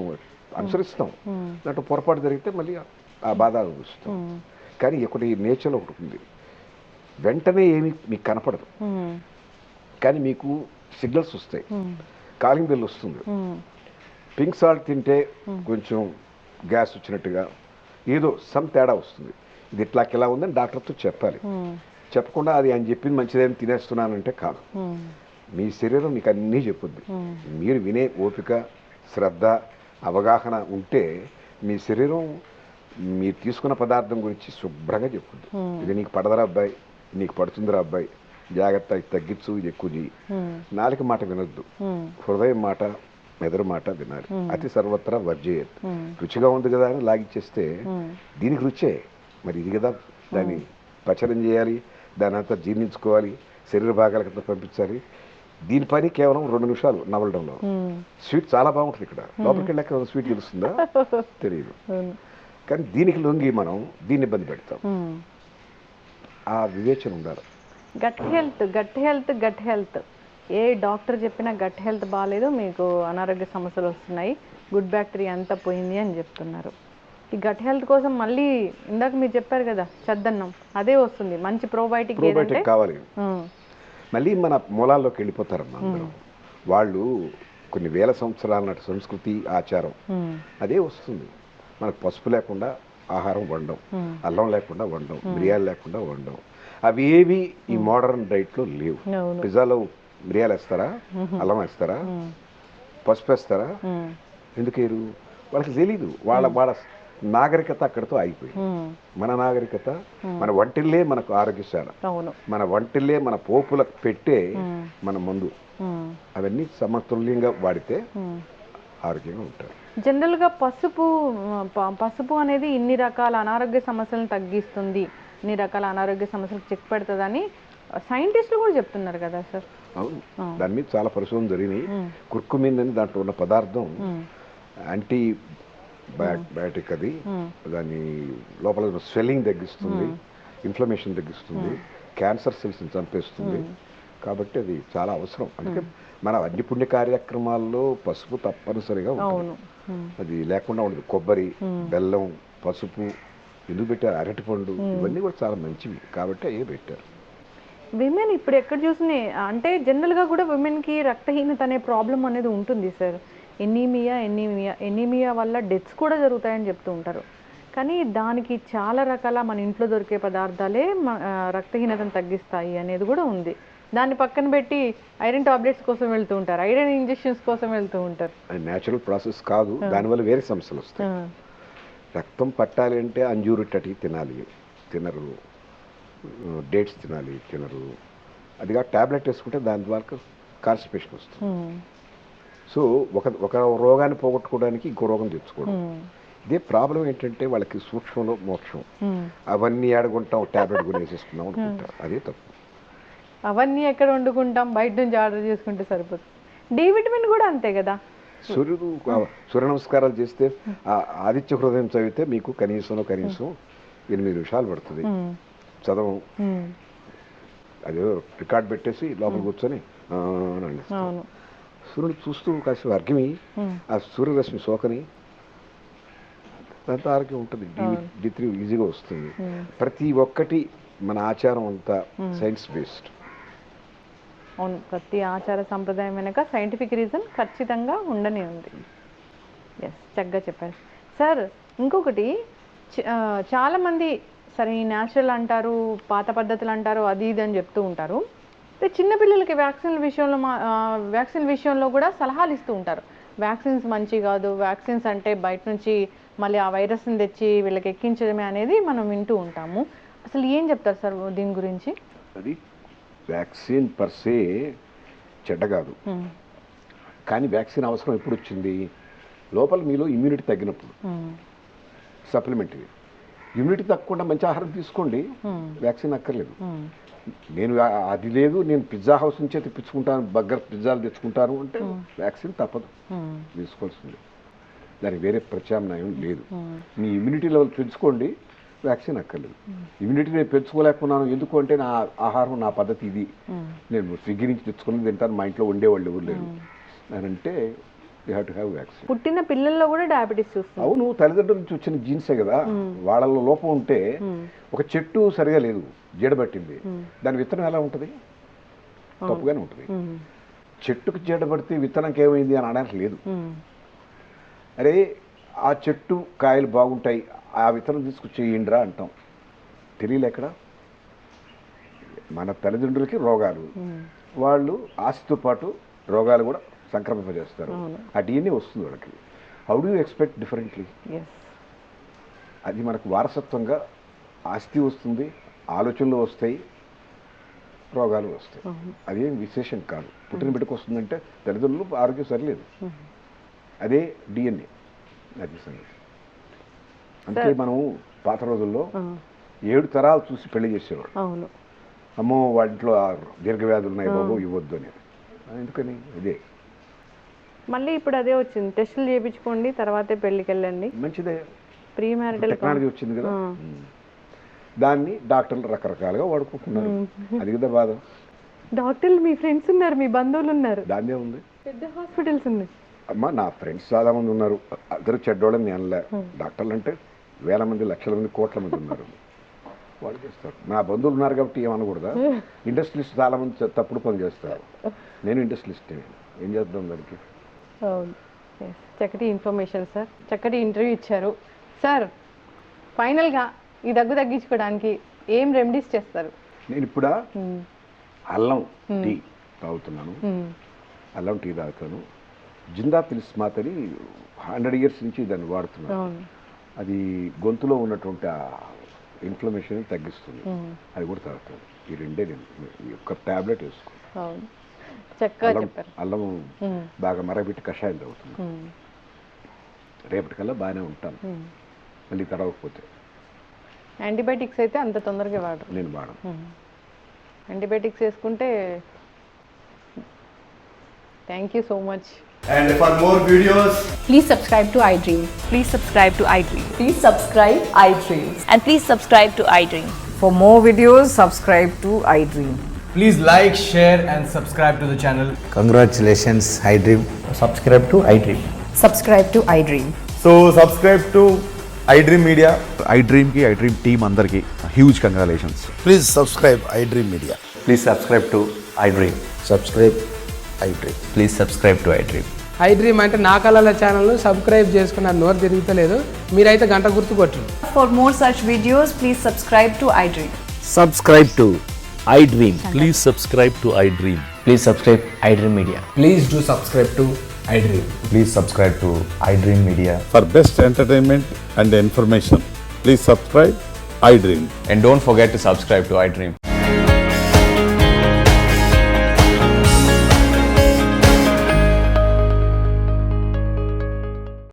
Speaker 2: అనుసరిస్తాం, దాంట్లో పొరపాటు జరిగితే మళ్ళీ ఆ బాధ అనుభవిస్తాం. కానీ ఒకటి నేచర్లో ఒకటి ఉంది, వెంటనే ఏమి మీకు కనపడదు, కానీ మీకు సిగ్నల్స్ వస్తాయి. కాలింగ్ బెల్ వస్తుంది. పింక్ సాల్ట్ తింటే కొంచెం గ్యాస్ వచ్చినట్టుగా ఏదో సమ్ తేడా వస్తుంది. ఇది ఇట్లా ఉందని డాక్టర్తో చెప్పాలి. చెప్పకుండా అది ఆయన చెప్పింది మంచిదేమి తినేస్తున్నానంటే కాదు. మీ శరీరం మీకు అన్నీ చెప్పుద్ది. మీరు వినే ఓపిక, శ్రద్ధ, అవగాహన ఉంటే మీ శరీరం మీరు తీసుకున్న పదార్థం గురించి శుభ్రంగా చెప్పుద్ది. ఇది నీకు పడదరా అబ్బాయి, నీకు పడుతుందిరా అబ్బాయి, జాగ్రత్త, ఇది తగ్గించు, ఇది ఎక్కువ చేయి. నాలుక మాట వినొద్దు, హృదయం మాట, మెదడు మాట వినాలి. అతి సర్వత్రా వర్జయేత్. రుచిగా ఉంది కదా అని లాగిచ్చేస్తే దీనికి రుచే, మరి ఇది కదా, దాన్ని పచనం చేయాలి, దాని అంతా జీర్ణించుకోవాలి, శరీర భాగాలకంతా పంపించాలి. దీని పని కేవలం 2 నిమిషాలు నవలడంలో. స్వీట్ చాలా బాగుంటుంది. ఇక్కడ లోపలికి వెళ్ళాక స్వీట్ తెలుస్తుందా? తెలియదు. కానీ దీనికి లొంగి మనం దీన్ని ఇబ్బంది పెడతాం. ఆ వివేచన ఉండాలి.
Speaker 1: గట్ హెల్త్ ఏ డాక్టర్ చెప్పినా గట్ హెల్త్ బాగాలేదు, మీకు అనారోగ్య సమస్యలు వస్తున్నాయి, గుడ్ బ్యాక్టీరియా అంతా పోయింది అని చెప్తున్నారు. ఈ గట్ హెల్త్ కోసం మళ్ళీ ఇందాక మీరు చెప్పారు కదా చద్దన్నం, అదే వస్తుంది. మంచి ప్రోబయోటిక్
Speaker 2: కావాలి. మళ్ళీ మన మూలాల్లోకి వెళ్ళిపోతారమ్మా అందరూ. వాళ్ళు కొన్ని వేల సంవత్సరాల నాటి సంస్కృతి, ఆచారం అదే వస్తుంది. మనకు పసుపు లేకుండా ఆహారం వండం, అల్లం లేకుండా వండం, మిరియాలు లేకుండా వండం. అవి ఏవి ఈ మోడర్న్ డైట్లో లేవు. పిజ్జాలో మిరియాలు వేస్తారా, అల్లం వేస్తారా, పసుపు వేస్తారా? ఎందుకేరు? వాళ్ళకి తెలీదు. వాళ్ళ నాగరికత అక్కడితో ఆగిపోయింది. మన నాగరికత, మన వంటిల్లే మనకు ఆరోగ్యశాల, మన వంటిల్లే మన పోపులకు పెట్టే మన మందు. అవన్నీ సమతుల్యంగా వాడితే ఆరోగ్యంగా ఉంటారు.
Speaker 1: జనరల్గా పసుపు అనేది ఇన్ని రకాల అనారోగ్య సమస్యలను తగ్గిస్తుంది, ఇన్ని రకాల అనారోగ్య సమస్యలకు చెక్ పెడుతుందని సైంటిస్టులు కూడా చెప్తున్నారు కదా సార్.
Speaker 2: అవును, దాని మీద చాలా పరిశోధన జరిగినాయి. కుర్కుమిన్ అని దాంట్లో ఉన్న పదార్థం యాంటీ బయాటిక్, అది దాని లోపల స్వెల్లింగ్ తగ్గిస్తుంది, ఇన్ఫ్లమేషన్ తగ్గిస్తుంది, క్యాన్సర్ సెల్స్ని చంపేస్తుంది. కాబట్టి అది చాలా అవసరం. అందుకే మన అన్ని పుణ్య కార్యక్రమాల్లో పసుపు తప్పనిసరిగా ఉంటుంది. అది లేకుండా ఉండదు. కొబ్బరి, బెల్లం, పసుపు ఎందుకు పెట్టారు? అరటిపండు, ఇవన్నీ కూడా చాలా మంచివి కాబట్టి అవి పెట్టారు.
Speaker 1: విమెన్ ఇప్పుడు ఎక్కడ చూసిన అంటే జనరల్గా కూడా విమెన్కి రక్తహీనత అనే ప్రాబ్లం అనేది ఉంటుంది సార్. ఎనీమియా వల్ల డెత్స్ కూడా జరుగుతాయని చెప్తూ ఉంటారు. కానీ దానికి చాలా రకాల మన ఇంట్లో దొరికే పదార్థాలే రక్తహీనతను తగ్గిస్తాయి అనేది కూడా ఉంది. దాన్ని పక్కన పెట్టి ఐరన్ టాబ్లెట్స్ కోసం వెళ్తూ ఉంటారు, ఐరన్ ఇంజెక్షన్స్ కోసం వెళ్తూ ఉంటారు.
Speaker 2: అది న్యాచురల్ ప్రాసెస్ కాదు, దానివల్ల వేరే సమస్యలు వస్తాయి. రక్తం పట్టాలి అంటే అంజూరు టటి తినాలి, తినరు. డేట్స్ తినరు. అదిగా ట్యాబ్లెట్ వేసుకుంటే దాని ద్వారా కాన్స్టిపేషన్ వస్తుంది. సో ఒక రోగాన్ని పోగొట్టుకోవడానికి ఇంకో రోగం తెచ్చుకోవడం. ఇదే ప్రాబ్లం ఏంటంటే వాళ్ళకి సూక్ష్మంలో మోక్షం. అవన్నీ ఆడుకుంటాం, ట్యాబ్లెట్ కొనేసేసుకున్నాం అనుకుంటారు. అదే తప్పు.
Speaker 1: అవన్నీ ఎక్కడ వండుకుంటాం, బయట నుంచి ఆర్డర్ చేసుకుంటే సరిపోతుంది. డి విటమిన్ కూడా అంతే కదా.
Speaker 2: సూర్య నమస్కారాలు చేస్తే ఆదిత్య హృదయం చదివితే మీకు కనీసం 8 నిమిషాలు పడుతుంది చదవం. అదే రికార్డ్ పెట్టేసి లోపల కూర్చొని సూర్యుడు చూస్తూ కాసేపు అర్ఘ్యమి, ఆ సూర్యరశ్మి సోకని, దాంతో ఆరోగ్యం ఉంటుంది. D3 ఈజీగా వస్తుంది. ప్రతి ఒక్కటి మన ఆచారం అంతా సైన్స్ బేస్డ్.
Speaker 1: అవును, ప్రతి ఆచార సంప్రదాయం వెనక సైంటిఫిక్ రీజన్ ఖచ్చితంగా ఉండనే ఉంది. ఎస్, చక్కగా చెప్పారు సార్. ఇంకొకటి, చాలామంది సరే ఈ న్యాచురల్ అంటారు, పాత పద్ధతులు అంటారు, అది ఇది అని చెప్తూ ఉంటారు. చిన్నపిల్లలకి వ్యాక్సిన్ విషయంలో కూడా సలహాలు ఇస్తూ ఉంటారు. వ్యాక్సిన్స్ మంచి కాదు, వ్యాక్సిన్స్ అంటే బయట నుంచి మళ్ళీ ఆ వైరస్ని తెచ్చి వీళ్ళకి ఎక్కించడమే అనేది మనం వింటూ ఉంటాము. అసలు ఏం చెప్తారు సార్ దీని గురించి?
Speaker 2: అది వ్యాక్సిన్ పర్సే చెడ్డ కాదు, కానీ వ్యాక్సిన్ అవసరం ఎప్పుడు వచ్చింది? లోపల మీలో ఇమ్యూనిటీ తగ్గినప్పుడు. సప్లిమెంటరీ ఇమ్యూనిటీ తగ్గకుండా మంచి ఆహారం తీసుకోండి, వ్యాక్సిన్ అక్కర్లేదు. నేను అది లేదు, నేను పిజ్జా హౌస్ నుంచే తెప్పించుకుంటాను, బర్గర్ పిజ్జాలు తెచ్చుకుంటాను అంటే వ్యాక్సిన్ తప్పదు, తీసుకోవాల్సింది. దానికి వేరే ప్రత్యామ్నాయం లేదు. మీ ఇమ్యూనిటీ లెవెల్ పెంచుకోండి, వ్యాక్సిన్ అక్కర్లేదు. ఇమ్యూనిటీ నేను పెంచుకోలేకున్నాను ఎందుకు అంటే నా ఆహారం, నా పద్ధతి ఇది, నేను స్విగ్గీ నుంచి తెచ్చుకుని తింటాను, మా ఇంట్లో వండేవాళ్ళు ఎవరు లేరు అని అంటే you have to have vaccine.
Speaker 1: పుట్టిన పిల్లల్లో కూడా డయాబెటీస్ చూస్తాం.
Speaker 2: అవును, తల్లిదండ్రుల నుంచి వచ్చిన జీన్సే కదా. వాళ్ళలో లోపం ఉంటే, ఒక చెట్టు సరిగా లేదు, జీడబట్టింది, దాని విత్తనం ఎలా ఉంటుంది? తప్పుగానే ఉంటుంది. చెట్టుకు జీడబడితే విత్తనంకి ఏమైంది అని అనడానికి లేదు. అరే ఆ చెట్టు కాయలు బాగుంటాయి, ఆ విత్తనం తీసుకొచ్చేయండిరా అంటాం. తెలియలేక్కడ మన తల్లిదండ్రులకి రోగాలు, వాళ్ళు ఆస్తితో పాటు రోగాలు కూడా సంక్రమింపజేస్తారు. ఆ డిఎన్ఏ వస్తుంది వాళ్ళకి. How do you expect differently? అది మనకు వారసత్వంగా ఆస్తి వస్తుంది, ఆలోచనలు వస్తాయి, రోగాలు వస్తాయి. అదేం విశేషం కాదు. పుట్టిన బిడ్డకు వస్తుందంటే తల్లిదండ్రులు ఆరోగ్యం సరిలేదు, అదే డిఎన్ఏ. అది సంగతి. అంటే మనం పాత రోజుల్లో 7 తరాలు చూసి పెళ్లి చేసేవాడు. అమ్మో వాటిలో దీర్ఘవ్యాధులు ఉన్నాయి బాబు, ఇవ్వద్దు అని. ఎందుకని? ఇదే
Speaker 1: మళ్ళీ ఇప్పుడు అదే వచ్చింది, టెస్టులు చేయించుకోండి తర్వాతే పెళ్లికి వెళ్ళండి.
Speaker 2: మంచిదే,
Speaker 1: ప్రీ మ్యారిటల్
Speaker 2: టెక్నాలజీ వచ్చింది కదా. దాన్ని డాక్టర్లు రకరకాలుగా వాడుకుంటున్నారు. అది కదా బాధ.
Speaker 1: డాక్టర్లు మీ ఫ్రెండ్స్ ఉన్నారు, మీ బంధువులు ఉన్నారు,
Speaker 2: దాన్నే ఉంది,
Speaker 1: పెద్ద హాస్పిటల్స్ ఉన్నాయి.
Speaker 2: అమ్మ నా ఫ్రెండ్స్ చాలా మంది ఉన్నారు, అందరూ చెడ్డోళ్ళని నేను అనలే. డాక్టర్లు అంటే వేల మంది, లక్షల మంది, కోట్ల మంది ఉన్నారు, వాళ్ళు చేస్తారు. నా బంధువులు ఉన్నారు కాబట్టి ఏమనకూడదా? ఇండస్ట్రియలిస్ట్ చాలా మంది తప్పుడు పని చేస్తారు, నేను ఇండస్ట్రియలిస్ట్, ఏం చేద్దాం దానికి?
Speaker 1: చక్కటి ఇన్ఫర్మేషన్ సార్, చక్కటి ఇంటర్వ్యూ ఇచ్చారు సార్. ఫైనల్గా ఈ దగ్గు తగ్గించుకోవడానికి ఏం రెమెడీస్ చేస్తారు?
Speaker 2: నేను ఇప్పుడు అల్లం టీ తాగుతున్నాను, అల్లం టీ తాగుతాను. జిందా తిలిస్మాత్ అని 100 years నుంచి దాన్ని వాడుతున్నాను. అది గొంతులో ఉన్నటువంటి ఇన్ఫ్లమేషన్ తగ్గిస్తుంది, అది కూడా తాగుతాను. ఈ రెండే నేను ఒక్క ట్యాబ్లెట్ వేసుకున్నాను.
Speaker 1: చక్కగా చెప్పారు.
Speaker 2: అల్లం బాగా మరగబెట్టి కషాయం తాగుతున్నాను. రేపటికల్లా బాగానే ఉంటాను. మళ్ళీ తడవకపోతే
Speaker 1: యాంటీబయాటిక్స్ అయితే అంత తొందరగా వాడరు.
Speaker 2: నేను వాడను.
Speaker 1: యాంటీబయాటిక్స్ వేసుకుంటే thank you so much.
Speaker 3: And for more videos,
Speaker 4: Please subscribe to iDream.
Speaker 5: Please subscribe to iDream.
Speaker 4: Please subscribe iDream.
Speaker 5: And please subscribe to iDream.
Speaker 6: For more videos, subscribe to iDream.
Speaker 3: please like, share, and subscribe to the channel.
Speaker 7: Congratulations, iDream. Subscribe to iDream.
Speaker 4: Subscribe to iDream.
Speaker 3: So, subscribe to iDream Media.
Speaker 8: iDream team అందరికి huge congratulations.
Speaker 7: Please subscribe iDream Media.
Speaker 9: Please subscribe to iDream.
Speaker 7: Subscribe iDream.
Speaker 9: Please subscribe to iDream.
Speaker 10: iDream అంటే నా కళల ఛానల్ను subscribe చేసుకున్న నోరు తిరుగుతలేదు, మీరైతే గంట గుర్తు కొట్టండి.
Speaker 5: For more such videos, please subscribe to iDream.
Speaker 7: Subscribe to iDream.
Speaker 9: Please subscribe to iDream. Please subscribe iDream Media.
Speaker 3: Please do subscribe to iDream.
Speaker 8: Please subscribe to iDream Media.
Speaker 11: For best entertainment and information, please subscribe iDream.
Speaker 9: And don't forget to subscribe to iDream.